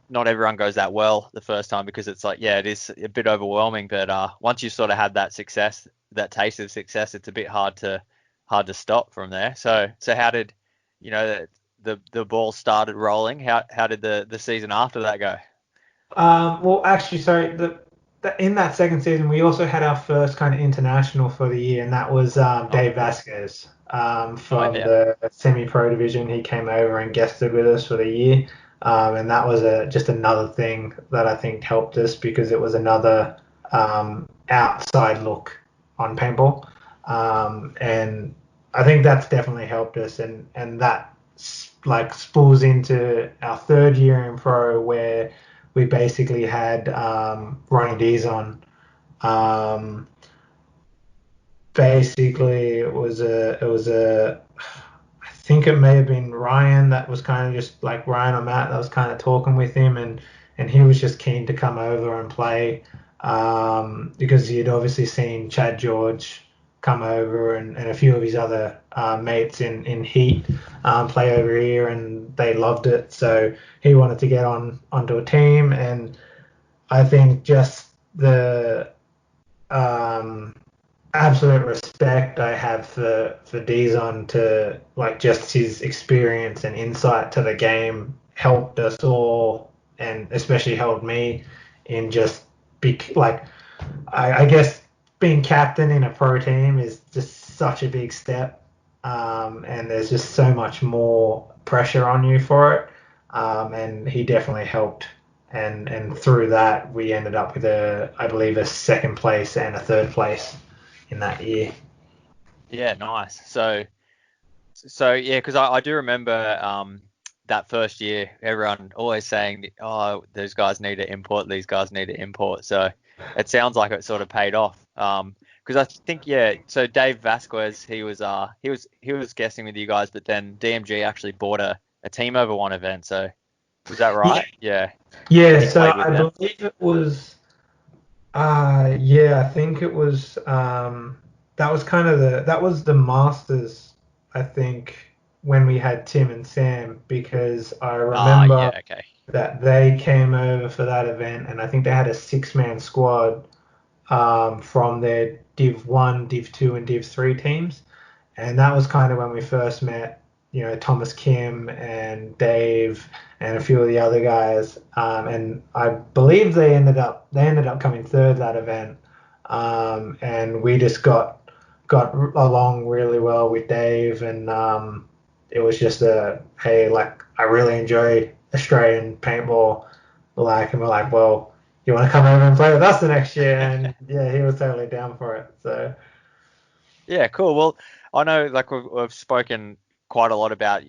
B: not everyone goes that well the first time because it's like, yeah, it is a bit overwhelming. But once you sort of had that success, that taste of success, it's a bit hard to stop from there. So how did the ball started rolling? How did the season after that go?
A: Well, actually, sorry, in that second season, we also had our first kind of international for the year, and that was Dave Vasquez from the semi-pro division. He came over and guested with us for the year, and that was just another thing that I think helped us because it was another outside look on paintball, and I think that's definitely helped us, and that like spools into our third year in pro where we basically had Ronnie D's on. Basically, it was a. I think it may have been Ryan that was kind of just like Ryan or Matt that was kind of talking with him, and he was just keen to come over and play because he had obviously seen Chad George come over and a few of his other mates in Heat play over here, and they loved it. So he wanted to get onto a team, and I think just the absolute respect I have for Dizon to like just his experience and insight to the game helped us all, and especially helped me in just I guess being captain in a pro team is just such a big step, and there's just so much more pressure on you for it, and he definitely helped, and through that we ended up with I believe a second place and a third place in that year.
B: Yeah, nice. So yeah, because I do remember that first year, everyone always saying, oh, those guys need to import, these guys need to import. So it sounds like it sort of paid off. Because I think, yeah, so Dave Vasquez, he was guessing with you guys, but then DMG actually bought a team over one event. So was that right? Yeah.
A: Yeah. So I believe it was. I think it was. That was kind of that was the Masters, I think, when we had Tim and Sam, because I remember that they came over for that event, and I think they had a 6-man squad from their Div 1, Div 2, and Div 3 teams. And that was kind of when we first met, Thomas Kim and Dave and a few of the other guys. And I believe they ended up coming third that event. and we just got along really well with Dave, and it was just hey, like I really enjoy Australian paintball, like, and we're like, well, you want to come over and play with us the next year? And yeah, he was totally down for it. So
B: Yeah, cool. Well, I know like we've spoken quite a lot about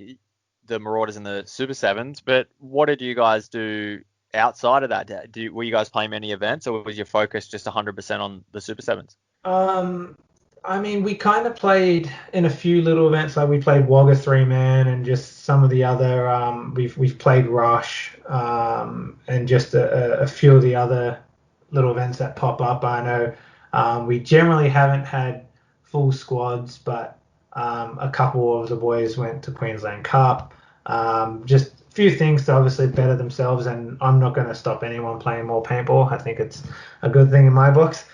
B: the Marauders and the Super Sevens, but what did you guys do outside of that? Were you guys playing many events, or was your focus just 100% on the Super Sevens?
A: I mean, we kind of played in a few little events, like we played Wagga 3-man and just some of the other. We've played Rush, and just a few of the other little events that pop up. I know we generally haven't had full squads, but a couple of the boys went to Queensland Cup. Just a few things to obviously better themselves, and I'm not going to stop anyone playing more paintball. I think it's a good thing in my books.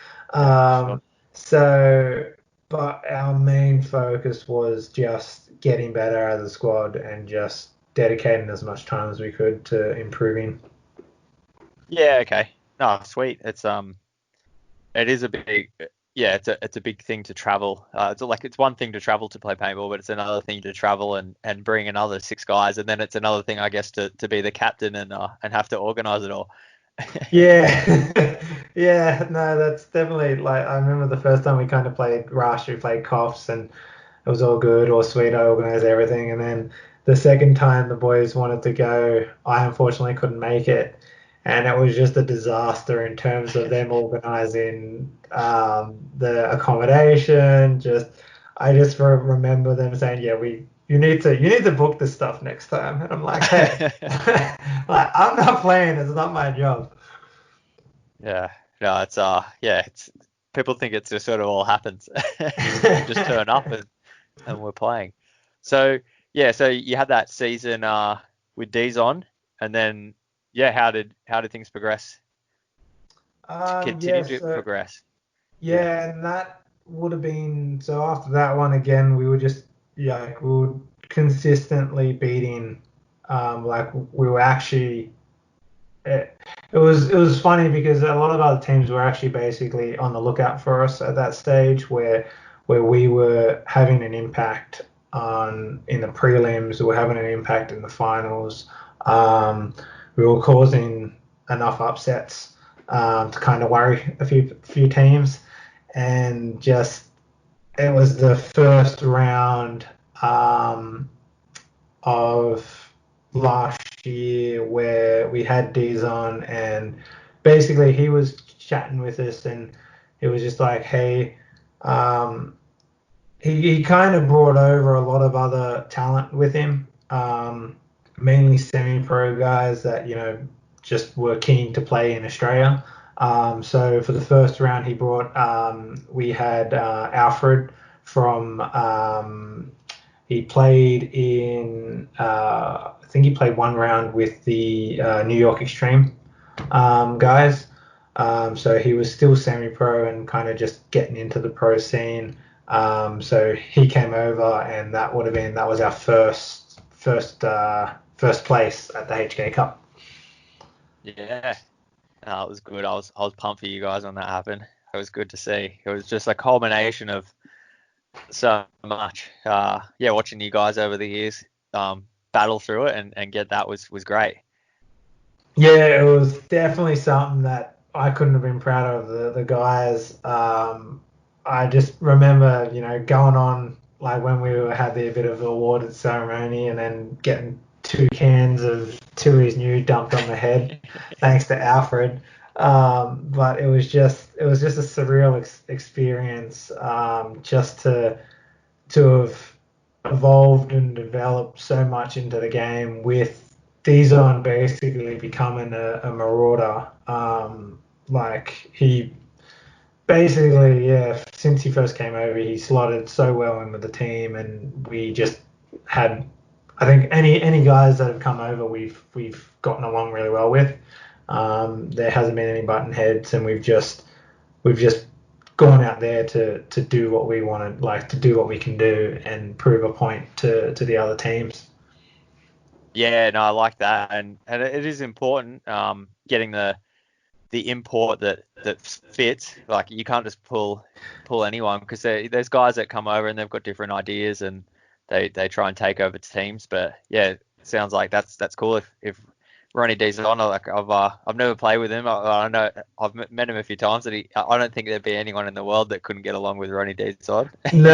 A: So, but our main focus was just getting better as a squad and just dedicating as much time as we could to improving.
B: Yeah, okay. No, sweet. It is a big, yeah, it's a big thing to travel. It's one thing to travel to play paintball, but it's another thing to travel and bring another 6 guys, and then it's another thing, I guess, to be the captain and have to organize it all.
A: Yeah, yeah, no, that's definitely, like, I remember the first time we kind of played Rush, we played Coffs, and it was all good, all sweet. I organized everything, and then the second time the boys wanted to go, I unfortunately couldn't make it, and it was just a disaster in terms of them organizing the accommodation. I just remember them saying, "Yeah, you need to book this stuff next time," and I'm like, "Hey, like I'm not playing. It's not my job."
B: Yeah, no, it's people think it just sort of all happens. You just turn up and we're playing. So yeah, so you had that season with D's on, and then yeah, how did things progress? Continue
A: Yes,
B: to progress.
A: yeah, and that would have been, so after that one again, we were just, yeah, like, we were consistently beating, like we were actually, it was funny because a lot of other teams were actually basically on the lookout for us at that stage where we were having an impact in the prelims, we were having an impact in the finals. We were causing enough upsets to kind of worry a few teams, and just it was the first round of last year where we had Deez on, and basically he was chatting with us, and it was just like, hey, he kind of brought over a lot of other talent with him, mainly semi-pro guys that, just were keen to play in Australia. So for the first round, he brought, we had Alfred from, he played in, I think he played one round with the New York Extreme guys. So he was still semi-pro and kind of just getting into the pro scene. So he came over, and that was our first place at the HK Cup.
B: Yeah, no, it was good. I was pumped for you guys when that happened. It was good to see. It was just a culmination of so much. Yeah, watching you guys over the years battle through it and get that was great.
A: Yeah, it was definitely something that I couldn't have been proud of the guys. I just remember, going on, like when we had the bit of awarded ceremony, and then getting 2 cans of Tui's New dumped on the head, thanks to Alfred. But it was just a surreal experience, just to have evolved and developed so much into the game, with Dizon basically becoming a marauder. Like he basically, yeah, since he first came over, he slotted so well in with the team, and we just had, I think, any guys that have come over, we've gotten along really well with. There hasn't been any button heads, and we've just gone out there to do what we wanted, like to do what we can do and prove a point to the other teams.
B: Yeah, no, I like that, and it is important getting the import that fits. Like you can't just pull anyone, because there's guys that come over and they've got different ideas and they try and take over teams. But yeah, it sounds like that's cool if Ronnie D's on. Like I've never played with him. I know I've met him a few times, and I don't think there'd be anyone in the world that couldn't get along with Ronnie D's side.
A: No,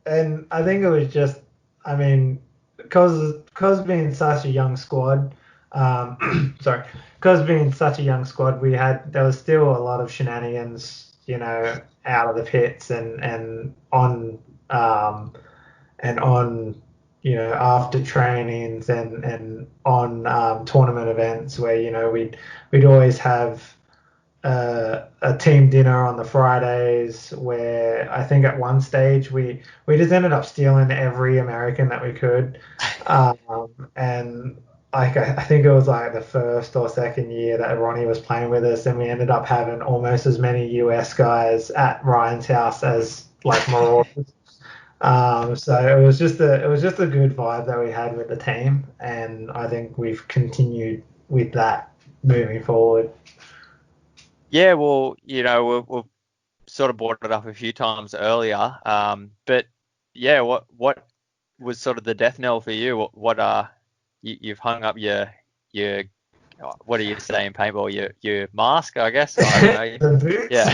A: and I think it was just, I mean, because being such a young squad, because being such a young squad, there was still a lot of shenanigans, out of the pits and on after trainings and on tournament events where we'd always have a team dinner on the Fridays, where I think at one stage we just ended up stealing every American that we could, and like I think it was like the first or second year that Ronnie was playing with us, and we ended up having almost as many US guys at Ryan's house as like Marauders. So it was just a good vibe that we had with the team, and I think we've continued with that moving forward.
B: Yeah, well, we've sort of brought it up a few times earlier, but yeah, what was sort of the death knell for you? What you've hung up your what do you say in paintball? Your mask, I guess. I don't know.
A: The boots.
B: Yeah.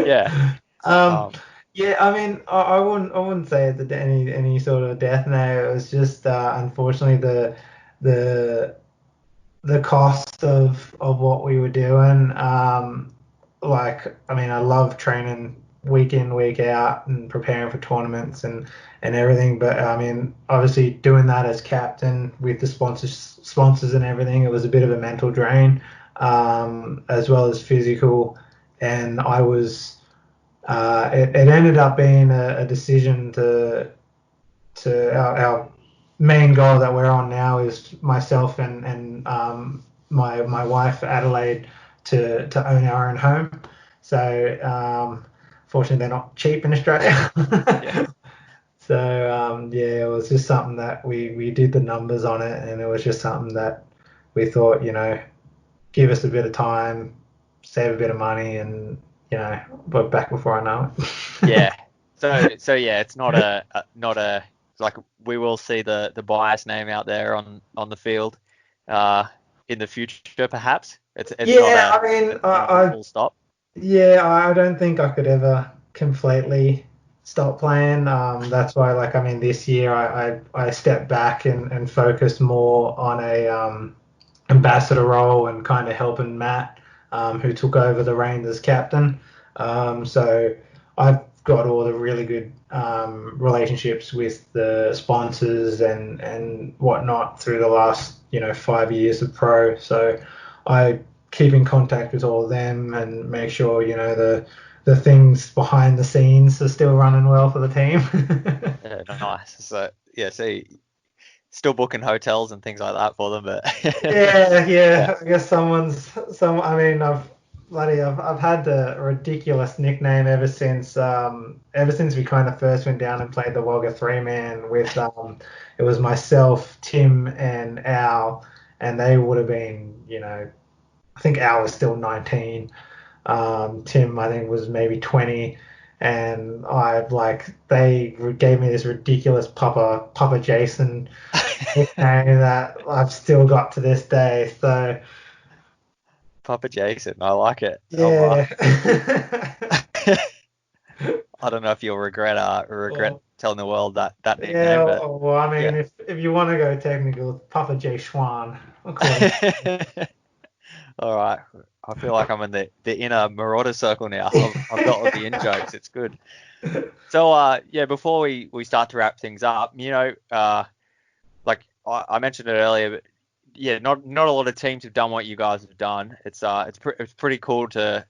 B: Yeah.
A: Yeah, I mean, I wouldn't say it's any sort of death knell. It was just unfortunately the cost of what we were doing. Like, I mean, I love training week in, week out and preparing for tournaments and everything. But I mean, obviously doing that as captain with the sponsors and everything, it was a bit of a mental drain, as well as physical. And I was, it ended up being a decision to our main goal that we're on now is myself and my wife Adelaide to own our own home. So fortunately they're not cheap in Australia.
B: Yeah.
A: So it was just something that we did the numbers on it, and it was just something that we thought, give us a bit of time, save a bit of money, and we're back before I know it.
B: Yeah. So yeah, it's not a like, we will see the Byass name out there on the field in the future, perhaps. It's
A: yeah,
B: not
A: I mean,
B: full stop.
A: Yeah, I don't think I could ever completely stop playing. That's why, like, I mean, this year I stepped back and focused more on a ambassador role and kind of helping Matt, who took over the reins as captain. So I've got all the really good relationships with the sponsors and whatnot through the last 5 years of pro. So I keep in contact with all of them and make sure the things behind the scenes are still running well for the team.
B: Yeah, nice. So yeah, see, still booking hotels and things like that for them, but
A: yeah. I guess I mean, I've had the ridiculous nickname ever since we kind of first went down and played the Wagga 3-man with it was myself, Tim, and Al, and they would have been, I think Al was still 19. Tim, I think, was maybe 20, and they gave me this ridiculous Papa Jason nickname that I've still got to this day. So
B: Papa Jason, I like it.
A: yeah.
B: I don't know if you'll regret telling the world that nickname.
A: Yeah,
B: but,
A: well, I mean,
B: yeah.
A: if you want to go technical, Papa J Schwan.
B: All right. I feel like I'm in the inner Marauder circle now. I've got all the in-jokes. It's good. So, before we start to wrap things up, like I mentioned it earlier, but yeah, not a lot of teams have done what you guys have done. It's pretty cool to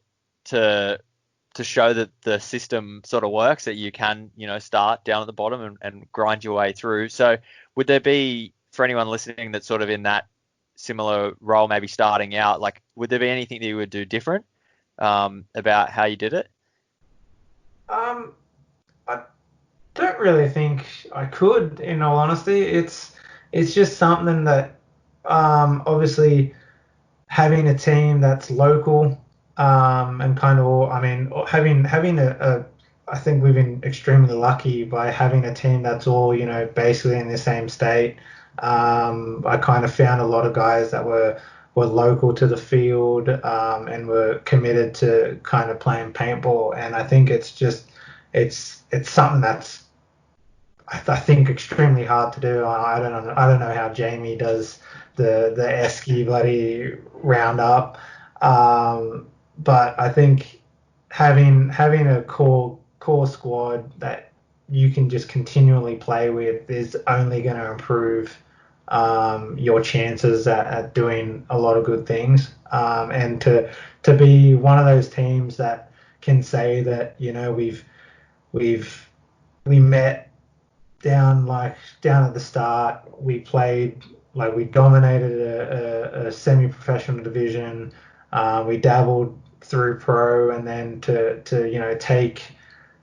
B: show that the system sort of works, that you can, start down at the bottom and grind your way through. So would there be, for anyone listening that's sort of in that similar role, maybe starting out, like, would there be anything that you would do different about how you did it?
A: I don't really think I could, in all honesty. It's just something that obviously having a team that's local, and kind of, I mean, having I think we've been extremely lucky by having a team that's all, basically in the same state. I kind of found a lot of guys that were local to the field, and were committed to kind of playing paintball. And I think it's something that's, I think, extremely hard to do. I don't know how Jamie does the esky bloody roundup, but I think having a core squad that you can just continually play with is only going to improve your chances at doing a lot of good things, and to be one of those teams that can say that we met down at the start. We played, like, we dominated a semi-professional division. We dabbled through pro, and then to take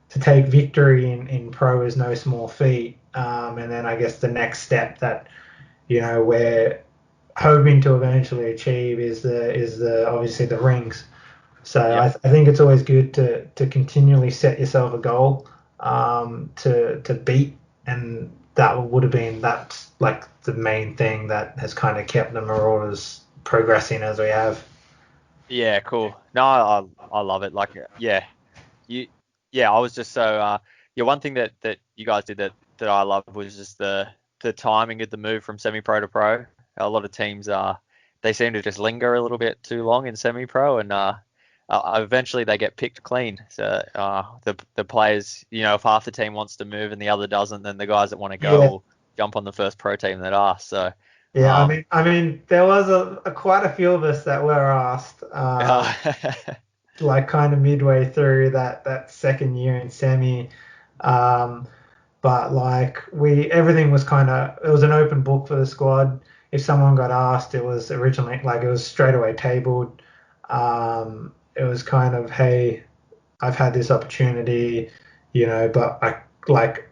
A: victory in pro is no small feat. And then I guess the next step that we're hoping to eventually achieve is the obviously the rings. So
B: Yep.
A: I think it's always good to continually set yourself a goal, to beat, and that's like the main thing that has kind of kept the Marauders progressing as we have.
B: Yeah, cool. No, I love it. Like, yeah, I was just so one thing that you guys did that I loved was just the timing of the move from semi-pro to pro. A lot of teams they seem to just linger a little bit too long in semi-pro, and eventually they get picked clean. So the players, if half the team wants to move and the other doesn't, then the guys that want to go will jump on the first pro team that asks. So
A: yeah, I mean, there was quite a few of us that were asked, like kind of midway through that second year in semi, but like everything was it was an open book for the squad. If someone got asked, it was originally it was straight away tabled. It was kind of, hey, I've had this opportunity, but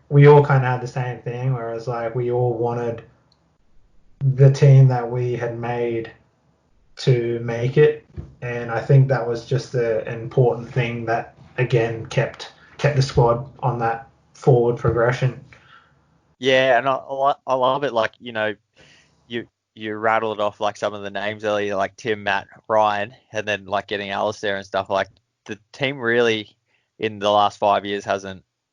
A: we all kind of had the same thing, whereas we all wanted the team that we had made to make it. And I think that was just an important thing that, again, kept the squad on that forward progression.
B: Yeah, and I love it. Like, you rattled off like some of the names earlier, like Tim, Matt, Ryan, and then like getting Alistair and stuff. Like, the team really in the last 5 years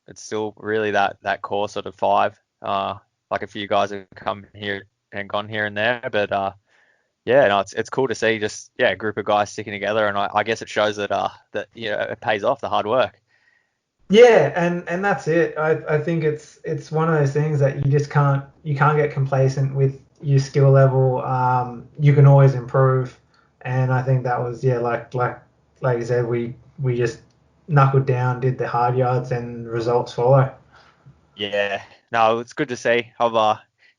B: it's still really that core sort of five. Like, a few guys have come here and gone here and there, but yeah, no, it's cool to see just a group of guys sticking together, and I guess it shows that it pays off, the hard work.
A: Yeah, and that's it. I think it's one of those things that you can't get complacent with your skill level. You can always improve, and I think that was like you said, we just knuckled down, did the hard yards, and results follow.
B: Yeah, no, it's good to see.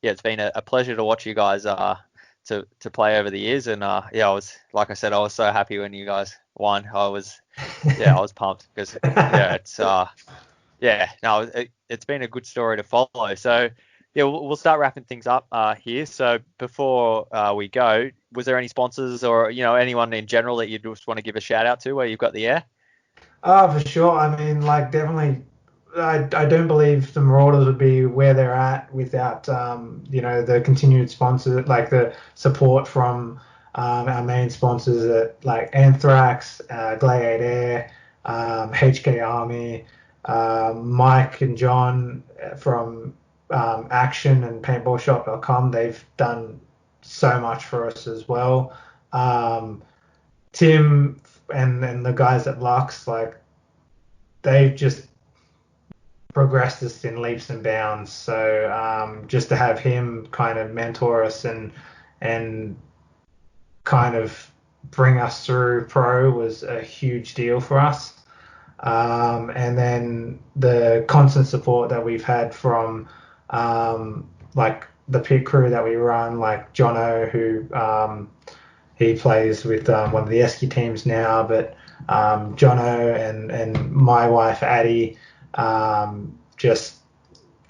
B: It's been a pleasure to watch you guys to play over the years, and I was, like I said, I was so happy when you guys won. I was pumped because it's been a good story to follow. So we'll start wrapping things up here. So before we go, was there any sponsors or anyone in general that you just want to give a shout out to where you've got the air?
A: Oh, for sure. I mean, definitely. I don't believe the Marauders would be where they're at without the continued sponsors, like the support from our main sponsors at Anthrax, Glade Air, HK Army, Mike and John from Action and PaintballShop.com. They've done so much for us as well. Tim and the guys at Lux, they've just progressed us in leaps and bounds. So just to have him kind of mentor us and kind of bring us through pro was a huge deal for us. And then the constant support that we've had from the pit crew that we run, like Jono, who he plays with one of the Esky teams now, but Jono and my wife Addie, just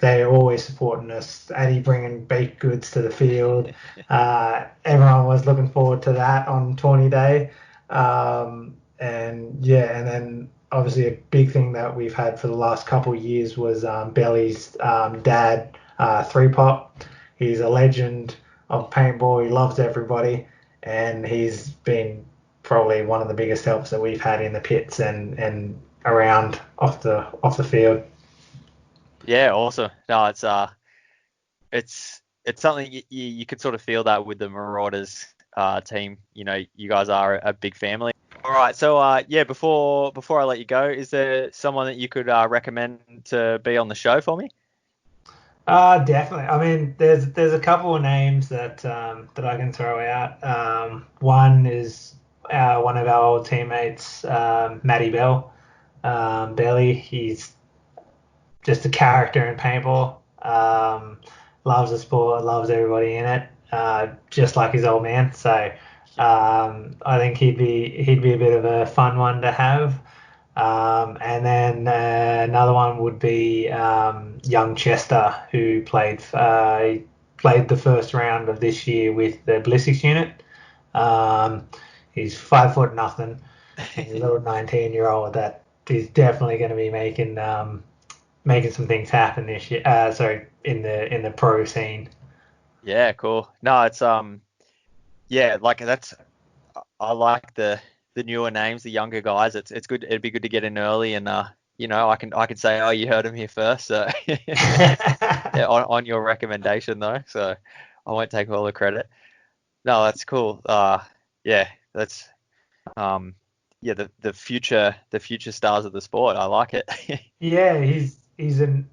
A: they're always supporting us. Eddie bringing baked goods to the field. Everyone was looking forward to that on Tawny Day. And then obviously a big thing that we've had for the last couple of years was Belly's dad, 3-Pop. He's a legend of paintball. He loves everybody, and he's been probably one of the biggest helps that we've had in the pits and around off the field.
B: Yeah, awesome. No, it's something you could sort of feel that with the Marauders team. You know, you guys are a big family. All right, so before I let you go, is there someone that you could recommend to be on the show for me?
A: Definitely. I mean, there's a couple of names that I can throw out. One is one of our old teammates, Matty Bell. Belly, he's just a character in paintball. Loves the sport, loves everybody in it, just like his old man. So I think he'd be a bit of a fun one to have. And then another one would be young Chester, who played the first round of this year with the Ballistics unit. He's 5'0". He's a little 19-year-old that is definitely going to be making some things happen this year. In the pro scene.
B: Yeah, cool. No, it's like that's. I like the newer names, the younger guys. It's good. It'd be good to get in early, and I can say, oh, you heard him here first. So yeah, on your recommendation though, so I won't take all the credit. No, that's cool. Yeah, that's the future stars of the sport. I like it.
A: Yeah, he's an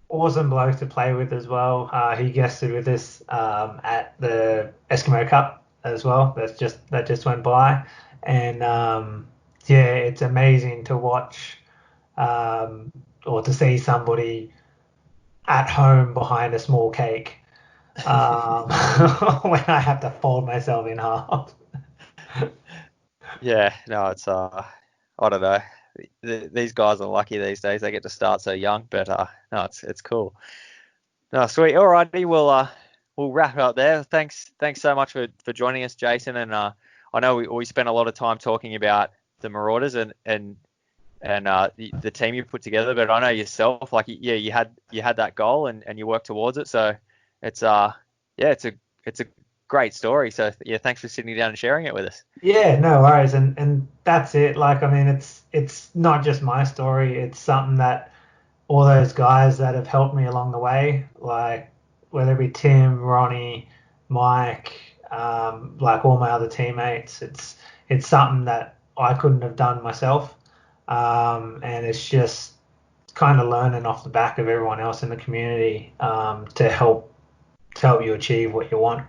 A: awesome bloke to play with as well. He guested with us at the Eskimo Cup as well. That just went by, and it's amazing to watch or to see somebody at home behind a small cake when I have to fold myself in half.
B: Yeah, no, it's I don't know. These guys are lucky these days. They get to start so young, but no, it's cool. No, sweet. All righty, we'll wrap it up there. Thanks so much for joining us, Jason. And I know we spent a lot of time talking about the Marauders and the team you put together, but I know yourself, like, yeah, you had that goal and you worked towards it. So it's it's a great story. So yeah, thanks for sitting down and sharing it with us.
A: Yeah, no worries. And that's it. Like, I mean, it's not just my story. It's something that all those guys that have helped me along the way, like whether it be Tim, Ronnie, Mike, like all my other teammates, it's something that I couldn't have done myself. And it's just kind of learning off the back of everyone else in the community to help you achieve what you want.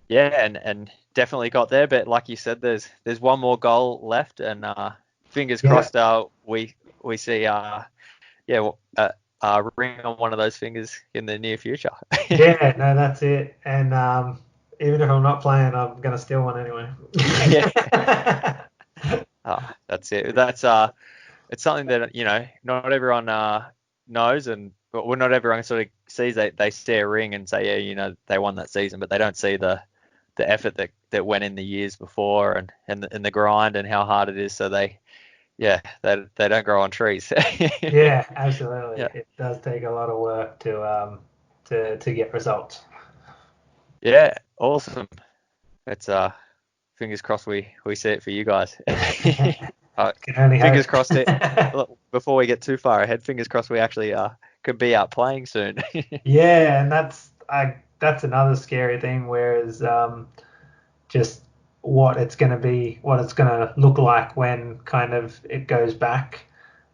B: Yeah, and definitely got there. But like you said, there's one more goal left, and fingers crossed we see a ring on one of those fingers in the near future.
A: Yeah, no, that's it. And even if I'm not playing, I'm gonna steal one anyway.
B: Yeah. That's it. That's it's something that not everyone knows, and not everyone sort of sees. They see a ring and say, yeah, they won that season, but they don't see the effort that went in the years before and the grind and how hard it is. So they don't grow on trees.
A: Yeah, absolutely.
B: Yeah.
A: It does take a lot of work to get results.
B: Yeah, awesome. It's fingers crossed we see it for you guys. Fingers crossed before we get too far ahead, fingers crossed we actually could be out playing soon.
A: Yeah, and that's another scary thing, whereas just what it's going to look like when kind of it goes back.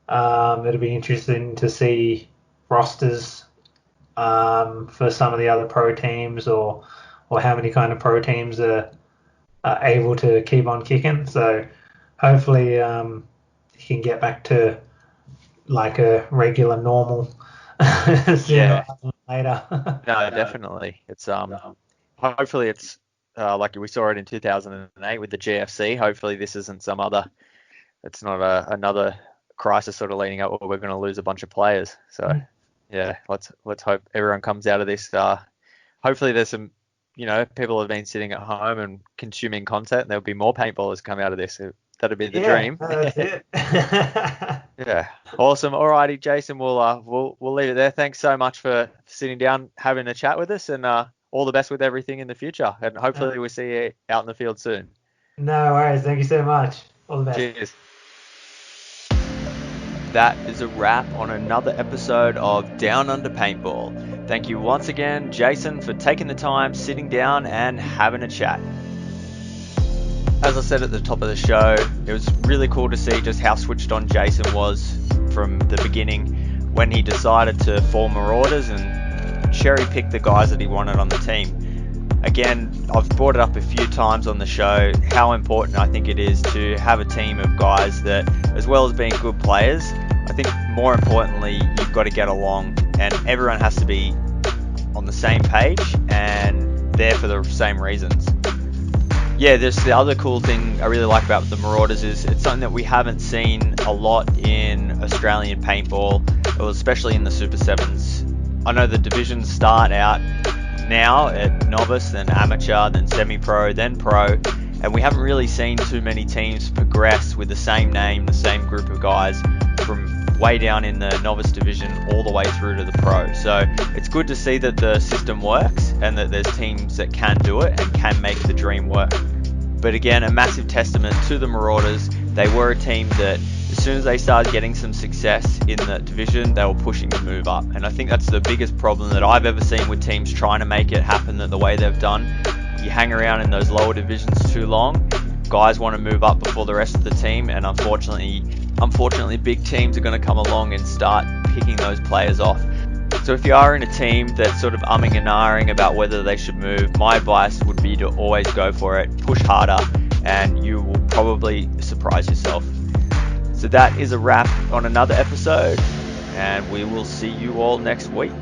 A: It'll be interesting to see rosters for some of the other pro teams or how many kind of pro teams are able to keep on kicking. So hopefully you can get back to like a regular normal sooner rather than later.
B: No, definitely. It's hopefully it's like we saw it in 2008 with the GFC. Hopefully this isn't it's not another crisis sort of leading up where we're going to lose a bunch of players. So Yeah, let's hope everyone comes out of this. Hopefully there's some, people have been sitting at home and consuming content, and there'll be more paintballers come out of this. That'd be the dream.
A: That's it.
B: Yeah, awesome. Alrighty, Jason, we'll leave it there. Thanks so much for sitting down, having a chat with us, and all the best with everything in the future. And hopefully we'll see you out in the field soon.
A: No worries. Thank you so much. All the best.
B: Cheers. That is a wrap on another episode of Down Under Paintball. Thank you once again, Jason, for taking the time, sitting down and having a chat. As I said at the top of the show, it was really cool to see just how switched on Jason was from the beginning when he decided to form Marauders and cherry pick the guys that he wanted on the team. Again, I've brought it up a few times on the show how important I think it is to have a team of guys that, as well as being good players, I think more importantly, you've got to get along and everyone has to be on the same page and there for the same reasons. Yeah, there's the other cool thing I really like about the Marauders is it's something that we haven't seen a lot in Australian paintball, or especially in the Super 7s. I know the divisions start out now at novice, then amateur, then semi-pro, then pro, and we haven't really seen too many teams progress with the same name, the same group of guys from way down in the novice division all the way through to the pro. So it's good to see that the system works and that there's teams that can do it and can make the dream work. But again, a massive testament to the Marauders. They were a team that as soon as they started getting some success in the division, they were pushing to move up. And I think that's the biggest problem that I've ever seen with teams trying to make it happen the way they've done. You hang around in those lower divisions too long, guys want to move up before the rest of the team, and unfortunately big teams are going to come along and start picking those players off. So if you are in a team that's sort of umming and ahhing about whether they should move, my advice would be to always go for it, push harder, and you will probably surprise yourself. So that is a wrap on another episode, and we will see you all next week.